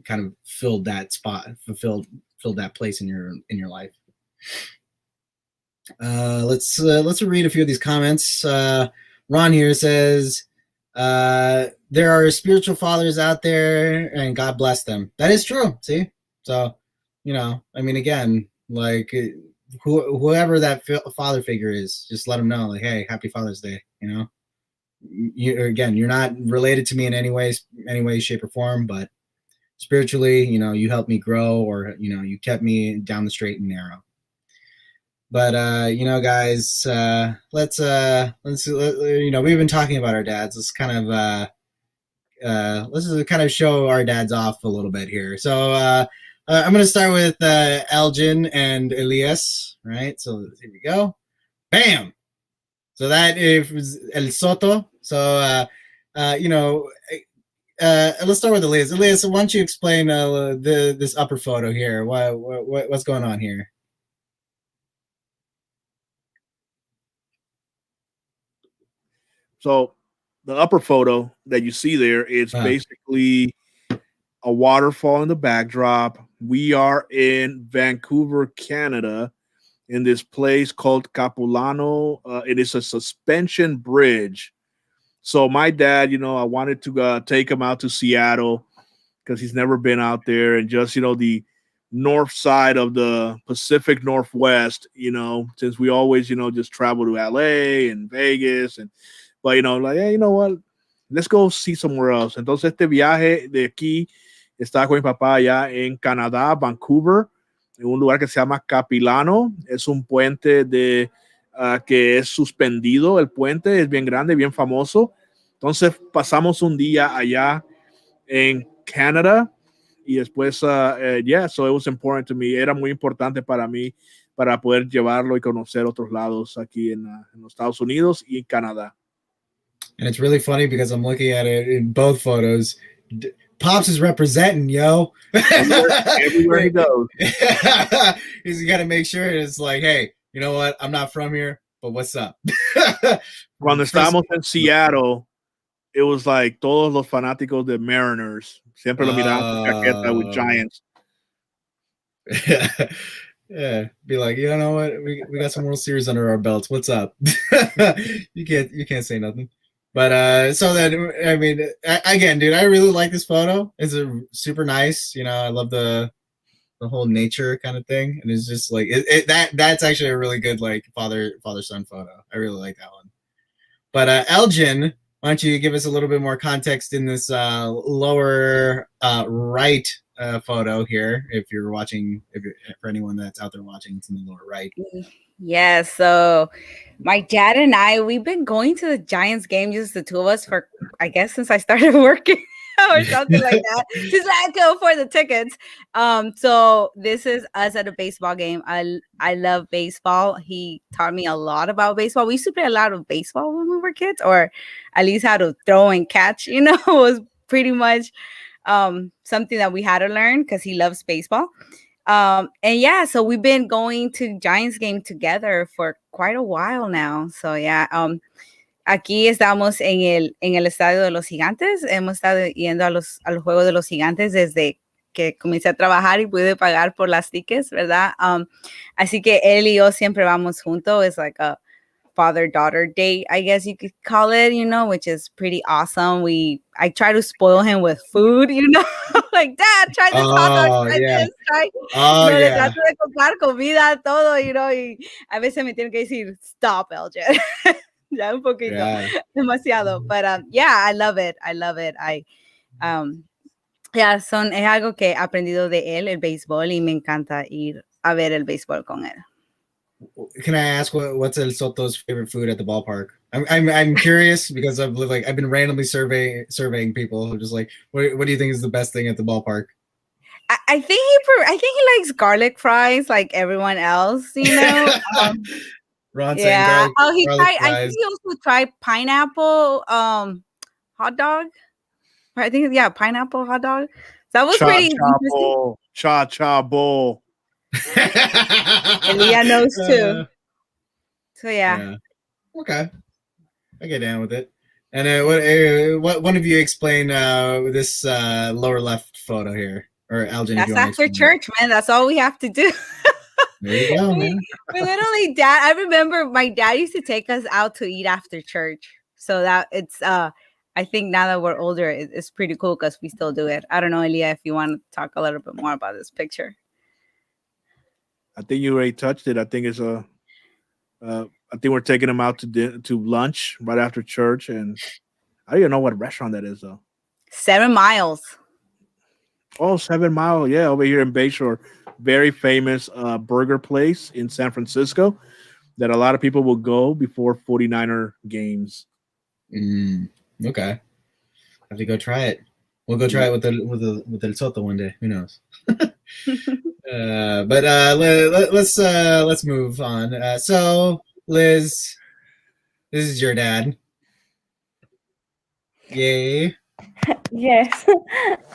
kind of filled that spot, filled that place in your life. Let's read a few of these comments. Ron here says, there are spiritual fathers out there, and God bless them. That is true. See, so I mean, again, like, whoever that father figure is, just let them know, like, hey, happy Father's Day. You're not related to me in any way, shape, or form, but spiritually, you helped me grow, or you kept me down the straight and narrow. But guys, let's we've been talking about our dads. Let's kind of show our dads off a little bit here. So I'm going to start with Elgin and Elias, right? So here we go. Bam. So that is El Soto. So let's start with Elias. Elias, why don't you explain this upper photo here? What's going on here? So the upper photo that you see there is basically a waterfall in the backdrop, we are in Vancouver, Canada, in this place called Capulano. It is a suspension bridge. So my dad, I wanted to take him out to Seattle because he's never been out there, and just the north side of the Pacific Northwest. Since we always just travel to LA and Vegas, but like, hey, you know what? Let's go see somewhere else. Entonces este viaje de aquí estaba con mi papá allá en Canadá, Vancouver, en un lugar que se llama Capilano. Es un puente que es suspendido. El puente es bien grande, bien famoso. Entonces pasamos un día allá en Canadá y después, so it was important to me. Era muy importante para mí para poder llevarlo y conocer otros lados aquí en los Estados Unidos y en Canadá. And it's really funny because I'm looking at it in both photos. Pops is representing, yo. Everywhere he goes. He's got to make sure it's like, hey, you know what? I'm not from here, but what's up? Cuando estábamos en Seattle, it was like todos los fanáticos de Mariners. Siempre lo miraban con chaqueta with Giants. Yeah, be like, you know what? We got some World Series under our belts. What's up? You can't say nothing. But so then, I mean, again, dude, I really like this photo. It's super nice. I love the whole nature kind of thing, and it's just like that's actually a really good like father son photo. I really like that one. But Elgin, why don't you give us a little bit more context in this lower right photo here? If you're watching, for anyone that's out there watching, it's in the lower right. Yeah, so my dad and we've been going to the Giants game, just the two of us, for I guess since I started working or something like that. Just I could afford the tickets. So this is us at a baseball game. I love baseball. He taught me a lot about baseball. We used to play a lot of baseball when we were kids, or at least how to throw and catch. It was pretty much something that we had to learn because he loves baseball. And yeah, so we've been going to Giants game together for quite a while now. So yeah, aquí estamos en el estadio de los Gigantes. Hemos estado yendo a los juegos de los Gigantes desde que comencé a trabajar y pude pagar por las tickets, ¿verdad? Así que él y yo siempre vamos juntos. It's like a father-daughter date, I guess you could call it, which is pretty awesome. I try to spoil him with food, like, Dad, try this hot dog, try this, try. Le trato de comprar comida, todo, y a veces me tienen que decir, stop, Elgin. Ya un poquito, demasiado. But yeah, I love it. Es algo que he aprendido de él, el béisbol, y me encanta ir a ver el béisbol con él. Can I ask what's El Soto's favorite food at the ballpark? I'm curious because I've been randomly surveying people who just like, what do you think is the best thing at the ballpark? I think he likes garlic fries like everyone else, Ron yeah. Garlic I think he also tried pineapple hot dog. I think pineapple hot dog. That was pretty interesting. Cha bowl. And Leah knows too. So yeah. Okay, I get down with it. And what one of you explain this lower left photo here, or Elgin? That's after church, man. That's all we have to do. There you go, man. We literally, I remember my dad used to take us out to eat after church. So that it's I think now that we're older, it's pretty cool because we still do it. I don't know, Elia, if you want to talk a little bit more about this picture. I think you already touched it. I think it's I think we're taking them out to lunch right after church, and I don't even know what restaurant that is though. 7 Miles. Oh, 7 Mile, yeah, over here in Bayshore, very famous burger place in San Francisco that a lot of people will go before 49er games. Okay, I have to go try it. We'll go try it with El Soto one day. Who knows? But let's move on. So Liz, this is your dad. Yay. Yes.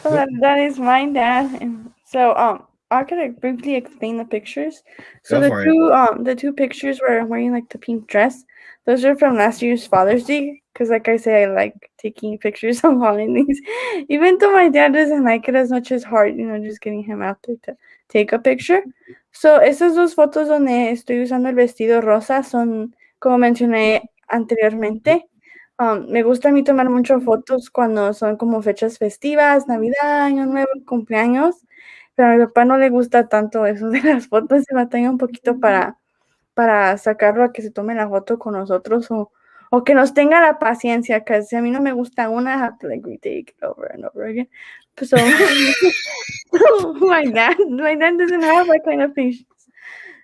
So that is my dad. And so I could like, briefly explain the pictures. So Go for it. The two pictures where I'm wearing like the pink dress, those are from last year's Father's Day. Because like I say, I like taking pictures on holidays. Even though my dad doesn't like it as much as hard, just getting him out there to take a picture. So esas dos fotos donde estoy usando el vestido rosa son, como mencioné anteriormente. Me gusta a mí tomar muchas fotos cuando son como fechas festivas, Navidad, Año Nuevo, cumpleaños. Pero a mi papá no le gusta tanto eso de las fotos, se batalla un poquito para sacarlo a que se tome la foto con nosotros o que nos tenga la paciencia, que si a mí no me gusta una, I have to like retake it over and over again. So my dad doesn't have that kind of patience.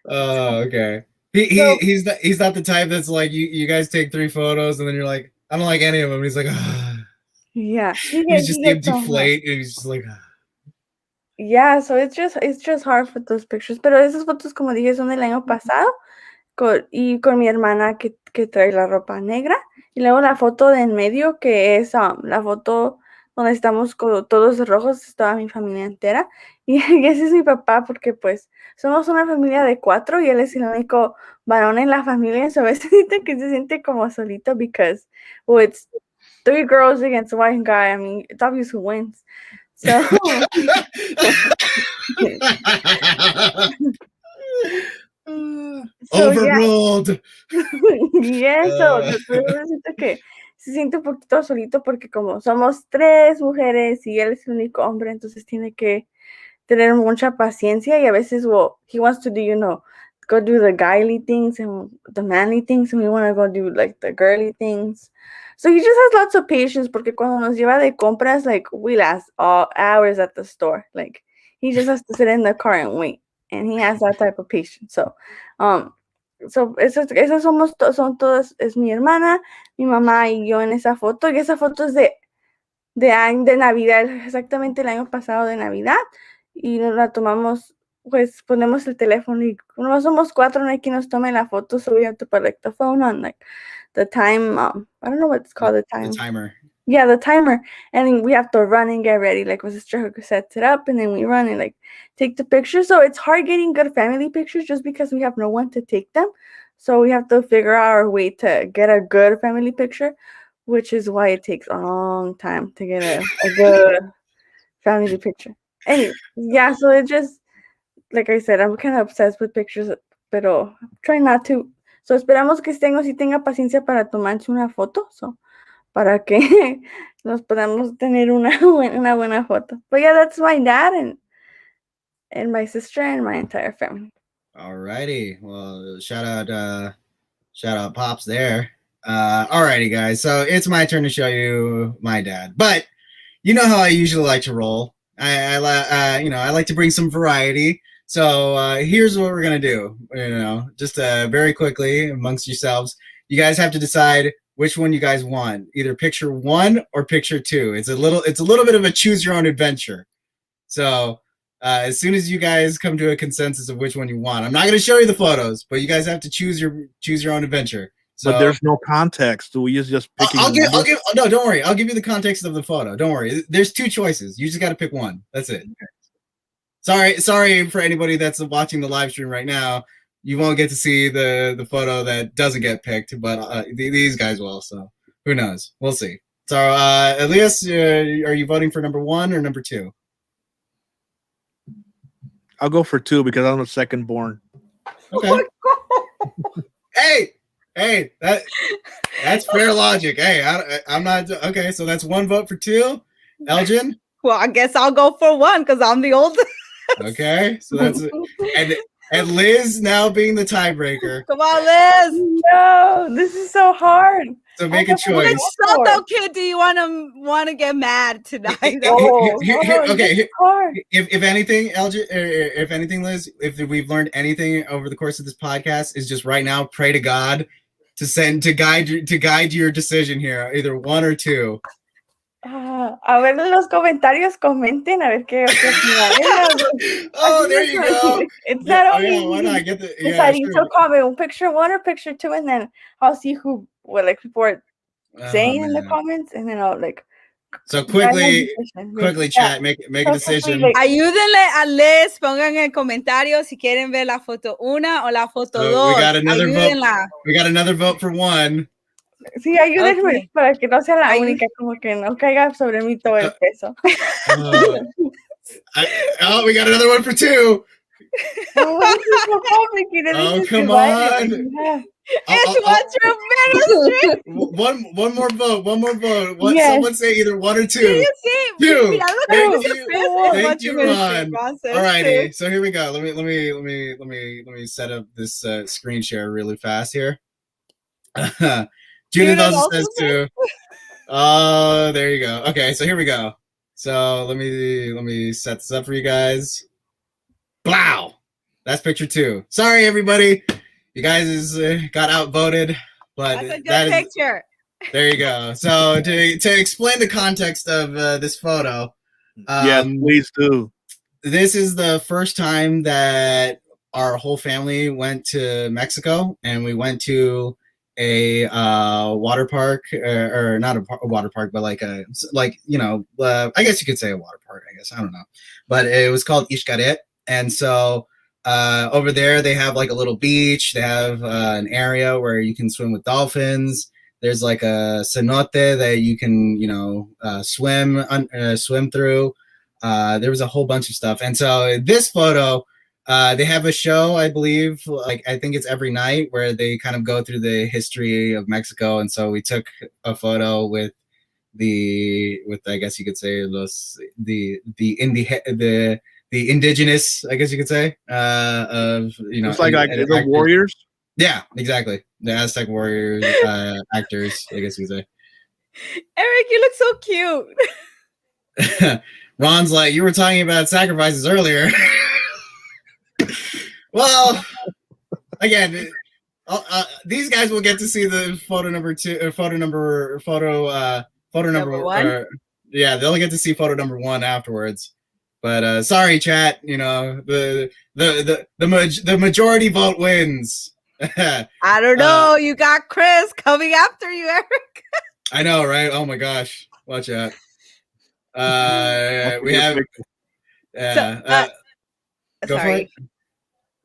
Oh, okay. He's not the type that's like you guys take 3 photos and then you're like, I don't like any of them. He's like, yeah, he's just empty plate and he's just like. Yeah, so it's just hard for those pictures. Pero esas fotos, como dije, son del año pasado y con mi hermana que trae la ropa negra. Y luego la foto de en medio, que es la foto donde estamos todos rojos, toda mi familia entera. Y ese es mi papá porque pues somos una familia de 4 y él es el único varón en la familia. So a veces que se siente como solito because it's 3 girls against one guy. I mean, it's obvious who wins. So overruled. Yeah, so siento que se siente un poquito solito porque como somos 3 mujeres y él es el único hombre, entonces tiene que tener mucha paciencia y a veces, he wants to do, go do the guily things and the manly things and we want to go do like the girly things. So he just has lots of patience porque cuando nos lleva de compras, like we last all hours at the store. Like he just has to sit in the car and wait. And he has that type of patience. So esas son todas, es mi hermana, mi mamá y yo en esa foto. Y esa foto es de Navidad, exactamente el año pasado de Navidad. Y nos la tomamos, pues ponemos el teléfono y como somos 4, no hay quien nos tome la foto. So we have to put like the phone on, like the time, I don't know what it's called, the timer. Yeah, the timer. And then we have to run and get ready. Like, my sister sets it up, and then we run and, like, take the pictures. So it's hard getting good family pictures just because we have no one to take them. So we have to figure out our way to get a good family picture, which is why it takes a long time to get a good family picture. Anyway, yeah, so it just, like I said, I'm kind of obsessed with pictures, pero try not to. So esperamos que sí tenga paciencia para tomarse una foto. So para que nos podamos tener una buena foto. But yeah, that's my dad and my sister and my entire family. Alrighty. Well, shout out Pops there. Alrighty, guys. So it's my turn to show you my dad. But you know how I usually like to roll. I like to bring some variety. So here's what we're gonna do. Just very quickly amongst yourselves, you guys have to decide which one you guys want, either picture 1 or picture 2. It's a little bit of a choose your own adventure. So as soon as you guys come to a consensus of which one you want, I'm not going to show you the photos, but you guys have to choose your own adventure. So, but there's no context. Do we just picking? No, don't worry. I'll give you the context of the photo. Don't worry. There's 2 choices. You just got to pick one. That's it. Sorry for anybody that's watching the live stream right now. You won't get to see the photo that doesn't get picked, but these guys will. So who knows? We'll see. So Elias, are you voting for number 1 or number 2? I'll go for 2 because I'm the second born. Okay. Hey, that's fair logic. Hey, I'm not okay. So that's 1 vote for 2. Elgin. Well, I guess I'll go for 1 because I'm the oldest. Okay, so that's and Liz now being the tiebreaker. Come on, Liz. No, this is so hard. So make a choice. Which Soto kid do you want to get mad tonight? Okay. If anything, Elgin, if anything, Liz, if we've learned anything over the course of this podcast, is just right now pray to God to guide your decision here, either 1 or 2. A ver en los comentarios, comenten a ver qué Oh, there you go. It's not only why not get the sure. Comment picture 1 or picture 2, and then I'll see people are saying in the comments, and then I'll So quickly, chat, make a decision. Ayúdenle a Les, pongan en comentarios si quieren ver la foto 1 o la foto 2. We got another vote. We got another vote for 1. Sí, ayúdenme para que no sea la única, como que no caiga sobre mí todo el peso. We got another one for 2. Oh, come on. One more vote. Someone say either 1 or 2. 2. Thank you, Ron. Alrighty, so here we go. Let me set up this screen share really fast here. Judith also says 2. Oh, there you go. Okay, so here we go. So let me set this up for you guys. Wow, that's picture 2. Sorry, everybody. You guys got outvoted, but that's a good picture. There you go. So to explain the context of this photo, yes, please do. This is the first time that our whole family went to Mexico, and we went to a water park, or not a water park, but I guess you could say a water park. I don't know, but it was called Xcaret, and so. Over there, they have like a little beach. They have an area where you can swim with dolphins. There's like a cenote that you can, swim through. There was a whole bunch of stuff. And so this photo, they have a show, I believe, I think it's every night, where they kind of go through the history of Mexico. And so we took a photo with I guess you could say the indigenous, I guess you could say, of it's like the warriors. Yeah, exactly. The Aztec warriors, actors, I guess you could say. Eric, you look so cute. Ron's like, you were talking about sacrifices earlier. Well, again, these guys will get to see the photo number 2, photo number 1. Yeah, they'll get to see photo number 1 afterwards. But sorry, chat. The majority vote wins. I don't know. You got Chris coming after you, Eric. I know, right? Oh my gosh! Watch out. We have. Go for it.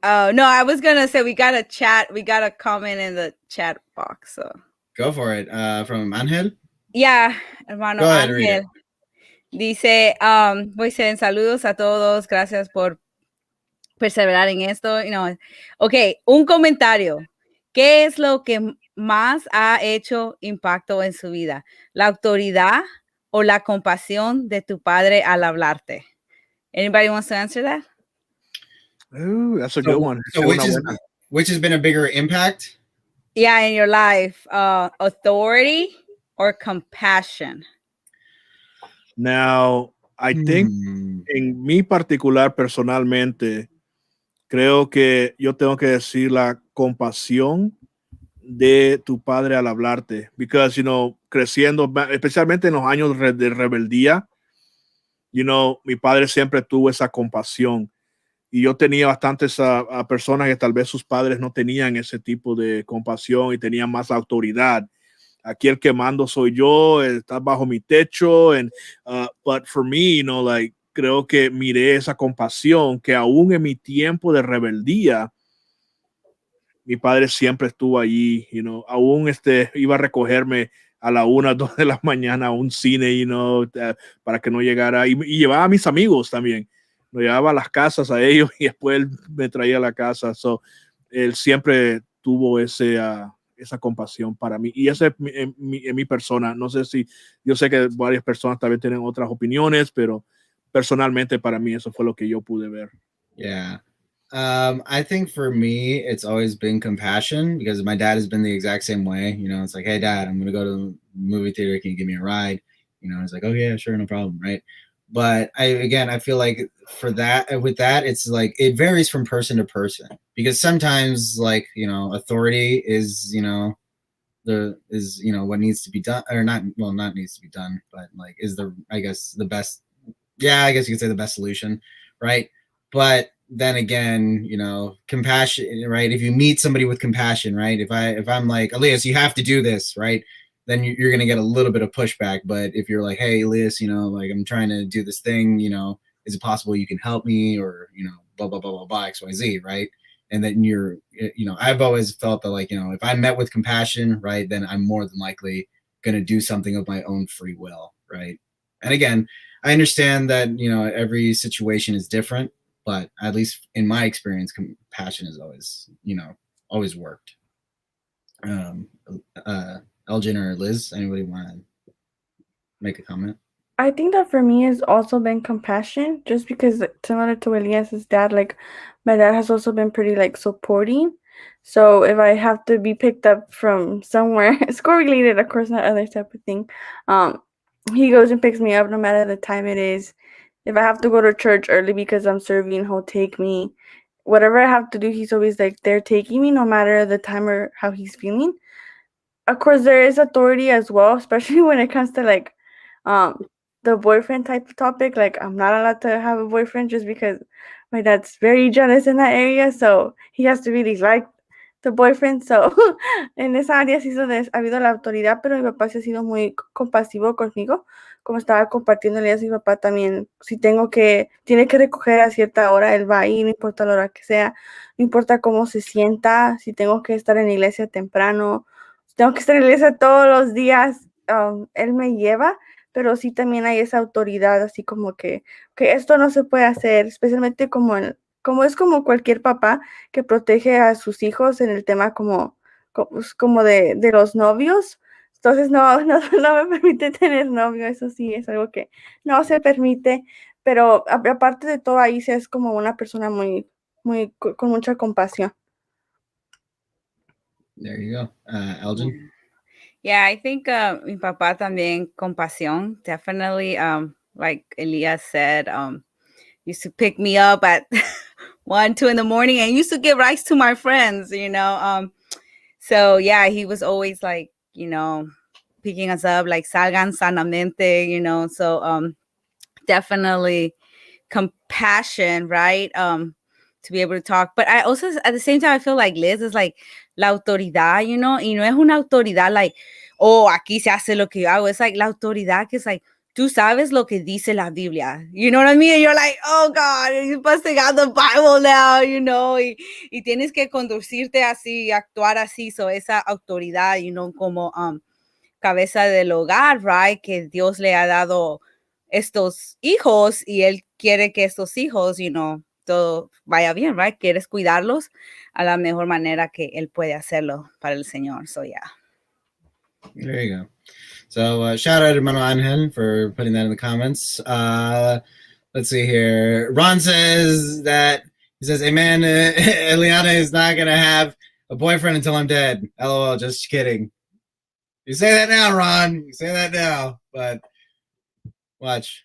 Oh no, I was gonna say we got a chat. We got a comment in the chat box. So go for it. From Angel. Yeah, hermano Ángel. Dice, Moisés, saludos a todos, gracias por perseverar en esto. Ok, un comentario. ¿Qué es lo que más ha hecho impacto en su vida? ¿La autoridad o la compasión de tu padre al hablarte? Anybody wants to answer that? Ooh, that's a good one. So which has been a bigger impact? Yeah, in your life, authority or compassion? Now, I think en mi particular, personalmente, creo que yo tengo que decir la compasión de tu padre al hablarte. Because, creciendo, especialmente en los años de rebeldía, mi padre siempre tuvo esa compasión. Y yo tenía bastantes personas que tal vez sus padres no tenían ese tipo de compasión y tenían más autoridad. Aquí el que mando soy yo, está bajo mi techo. But for me, creo que miré esa compasión que aún en mi tiempo de rebeldía, mi padre siempre estuvo allí, aún iba a recogerme a la 1, 2 de la mañana a un cine, para que no llegara. Y llevaba a mis amigos también. Lo llevaba a las casas a ellos y después él me traía a la casa. So, él siempre tuvo esa compasión para mí. Y esa es en mi persona. No sé si, yo sé que varias personas también tienen otras opiniones, pero personalmente para mí eso fue lo que yo pude ver. Yeah. I think for me, it's always been compassion, because my dad has been the exact same way. It's like, hey, Dad, I'm going to go to the movie theater. Can you give me a ride? It's like, oh, yeah, sure, no problem, right? But I feel like with that, it's like it varies from person to person, because sometimes authority is what needs to be done, or not needs to be done, but is the best. Yeah, I guess you could say the best solution, right? But then again, compassion, right? If you meet somebody with compassion, right? If I'm like, Elias, you have to do this, right? then you're going to get a little bit of pushback. But if you're like, hey, Liz, like I'm trying to do this thing, is it possible you can help me, or, blah, blah, blah, blah, blah, XYZ, right? And then I've always felt that, like, if I'm met with compassion, right, then I'm more than likely going to do something of my own free will, right? And again, I understand that, every situation is different, but at least in my experience, compassion has always worked. Elgin or Liz, anybody want to make a comment? I think that for me has also been compassion, just because similar to Elias's dad, like my dad has also been pretty like supporting. So if I have to be picked up from somewhere, school related, of course, not other type of thing, he goes and picks me up no matter the time it is. If I have to go to church early because I'm serving, he'll take me. Whatever I have to do, he's always like there taking me, no matter the time or how he's feeling. Of course, there is authority as well, especially when it comes to like the boyfriend type of topic. Like, I'm not allowed to have a boyfriend just because my dad's very jealous in that area, so he has to really like the boyfriend. So en esa área sí ha habido la autoridad, pero mi papá sí ha sido muy compasivo conmigo. Como estaba compartiéndole a mi papá también, si tiene que recoger a cierta hora, él va ahí, no importa la hora que sea, no importa cómo se sienta, si tengo que estar en la iglesia temprano, si tengo que estar en la iglesia todos los días, él me lleva. Pero sí también hay esa autoridad, así como que esto no se puede hacer, especialmente como es como cualquier papá que protege a sus hijos en el tema como de los novios. Entonces no me permite tener novio, eso sí es algo que no se permite, pero aparte de todo ahí sí es como una persona muy con mucha compasión. There you go. Elgin? Yeah, I think mi papá también compasión. Definitely, like Elias said, used to pick me up at 1, 2 in the morning and used to give rice to my friends, So yeah, he was always like, picking us up, like salgan sanamente, So definitely compassion, right? To be able to talk. But I also, at the same time, I feel like Liz is like la autoridad, y no es una autoridad like, oh, aquí se hace lo que yo hago. It's like la autoridad que es like, tú sabes lo que dice la Biblia. You know what I mean? And you're like, oh God, you're busting out the Bible now, y tienes que conducirte así, actuar así. So esa autoridad, como cabeza del hogar, right? Que Dios le ha dado estos hijos y él quiere que estos hijos, todo vaya bien, right? Quieres cuidarlos a la mejor manera que él puede hacerlo para el Señor. So, yeah. There you go. So, shout out to Hermano Angel for putting that in the comments. Let's see here. Ron says, amen, Eliana is not going to have a boyfriend until I'm dead. LOL, just kidding. You say that now, Ron. You say that now. But watch.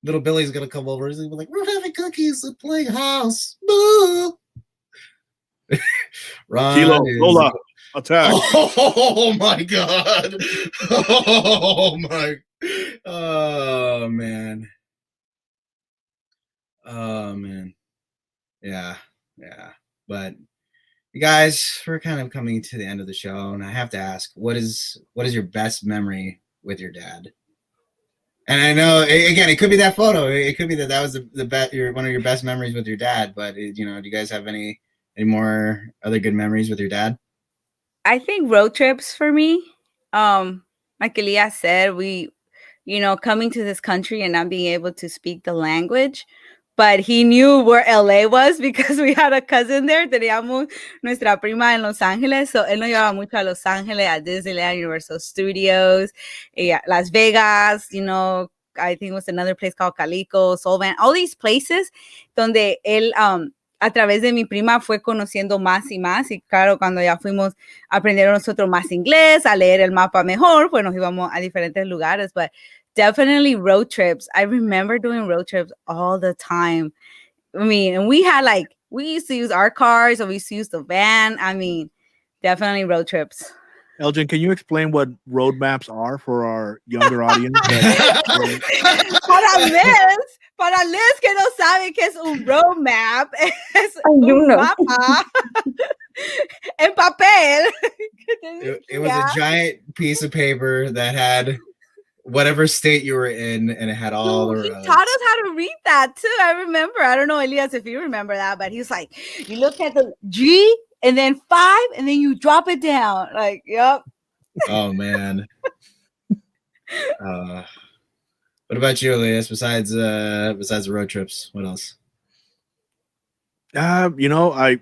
Little Billy's gonna come over. He's gonna be like, "We're having cookies and playing house." Boo! Ron Kilo, Lola, attack! Oh my God! Oh my! Oh man! Oh man! Yeah. But you guys, we're kind of coming to the end of the show, and I have to ask, what is your best memory with your dad? And I know, again, it could be that photo. It could be that was one of your best memories with your dad. But do you guys have any more other good memories with your dad? I think road trips for me. Like Elias said, we, coming to this country and not being able to speak the language, but he knew where LA was because we had a cousin there. Teníamos nuestra prima en Los Ángeles. So él nos llevaba mucho a Los Ángeles, a Disneyland, Universal Studios, Las Vegas, I think it was another place called Calico, Solvang, all these places donde él, a través de mi prima, fue conociendo más y más. Y claro, cuando ya fuimos a aprender nosotros más inglés, a leer el mapa mejor, pues nos íbamos a diferentes lugares. But definitely road trips. I remember doing road trips all the time. I mean, and we used to use our cars, or we used to use the van. I mean, definitely road trips. Elgin, can you explain what road maps are for our younger audience? Para Liz que no sabe qué es un road map, es un mapa en papel It was a giant piece of paper that had whatever state you were in, and it had all the roads. He taught us how to read that too. I remember. I don't know, Elias, if you remember that, but he was like, you look at the G and then 5, and then you drop it down. Like, yep. Oh man. What about you, Elias? Besides the road trips, what else? You know, I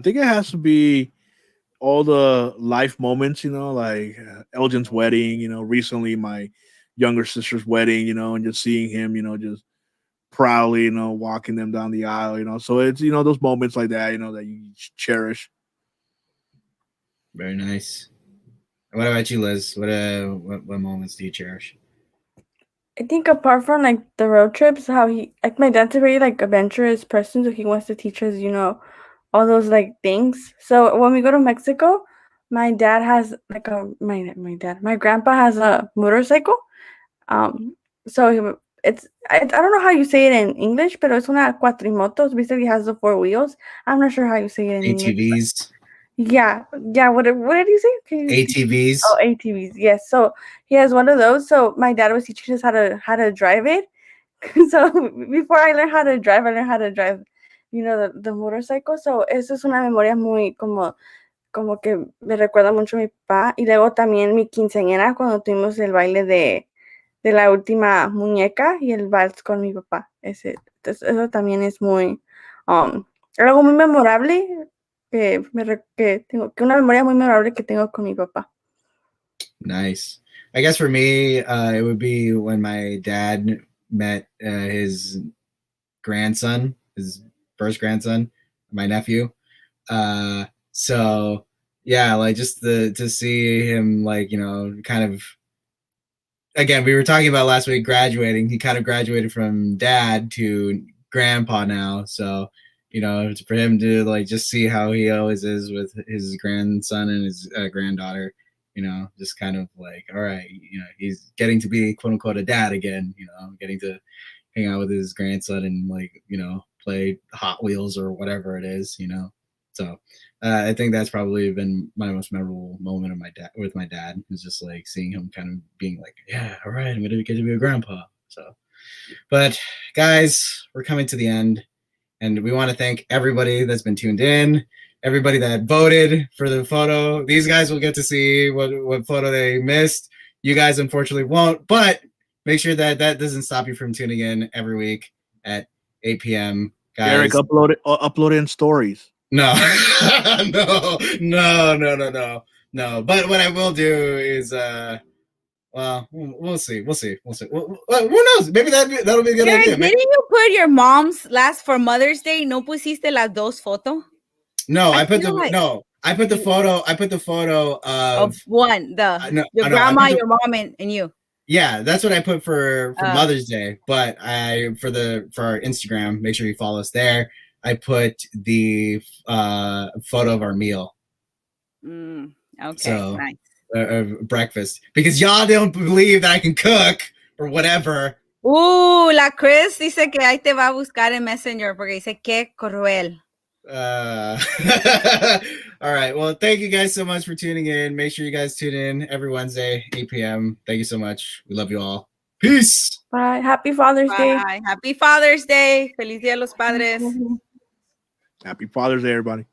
think it has to be all the life moments, you know, like Elgin's wedding, you know, recently my younger sister's wedding, you know, and just seeing him, you know, just proudly, you know, walking them down the aisle, you know. So it's, you know, those moments like that, you know, that you cherish. Very nice. What about you, Liz? What moments do you cherish? I think apart from like the road trips, how he like my dad's a very like adventurous person, so he wants to teach us, you know, all those like things. So when we go to Mexico, my dad has like my grandpa has a motorcycle. So I don't know how you say it in English, pero es una cuatrimoto. Basically, has the 4 wheels. I'm not sure how you say it in English. ATVs. Yeah. What did you say? ATVs. Oh, ATVs. Yes. So he has one of those. So my dad was teaching us how to drive it. So before I learned how to drive, you know, the motorcycle. So eso es una memoria muy como que me recuerda mucho a mi papá. Y luego también mi quinceañera cuando tuvimos el baile de la última muñeca y el vals con mi papá. Eso también es muy algo muy memorable que una memoria muy memorable que tengo con mi papá. Nice. I guess for me, it would be when my dad met his grandson, his first grandson, my nephew. So yeah, like just to see him, like, you know, kind of, again, we were talking about last week graduating. He kind of graduated from dad to grandpa now. So, you know, for him to like just see how he always is with his grandson and his granddaughter, you know, just kind of like, all right, you know, he's getting to be quote unquote a dad again, you know, getting to hang out with his grandson and, like, you know, play Hot Wheels or whatever it is, you know. So I think that's probably been my most memorable moment with my dad, is just like seeing him kind of being like, yeah, all right, I'm going to get to be a grandpa. So, but guys, we're coming to the end, and we want to thank everybody that's been tuned in, everybody that voted for the photo. These guys will get to see what photo they missed. You guys unfortunately won't, but make sure that doesn't stop you from tuning in every week at 8 p.m. Guys. Eric, upload in stories. No, no. But what I will do is, well, we'll see. Well, who knows? Maybe that'll be a good idea. Didn't you put your mom's last for Mother's Day? ¿No pusiste las dos fotos? No, I put the photo of one, your grandma, your mom, and you. Yeah, that's what I put for Mother's Day. But for our Instagram, make sure you follow us there. I put the photo of our meal. Okay, so, nice. Breakfast, because y'all don't believe that I can cook or whatever. La Chris dice que ahí te va a buscar en Messenger porque dice que cruel. All right. Well, thank you guys so much for tuning in. Make sure you guys tune in every Wednesday, 8 p.m. Thank you so much. We love you all. Peace. Bye. Happy Father's Day. Happy Father's Day. Feliz Día de los Padres. Happy Father's Day, everybody.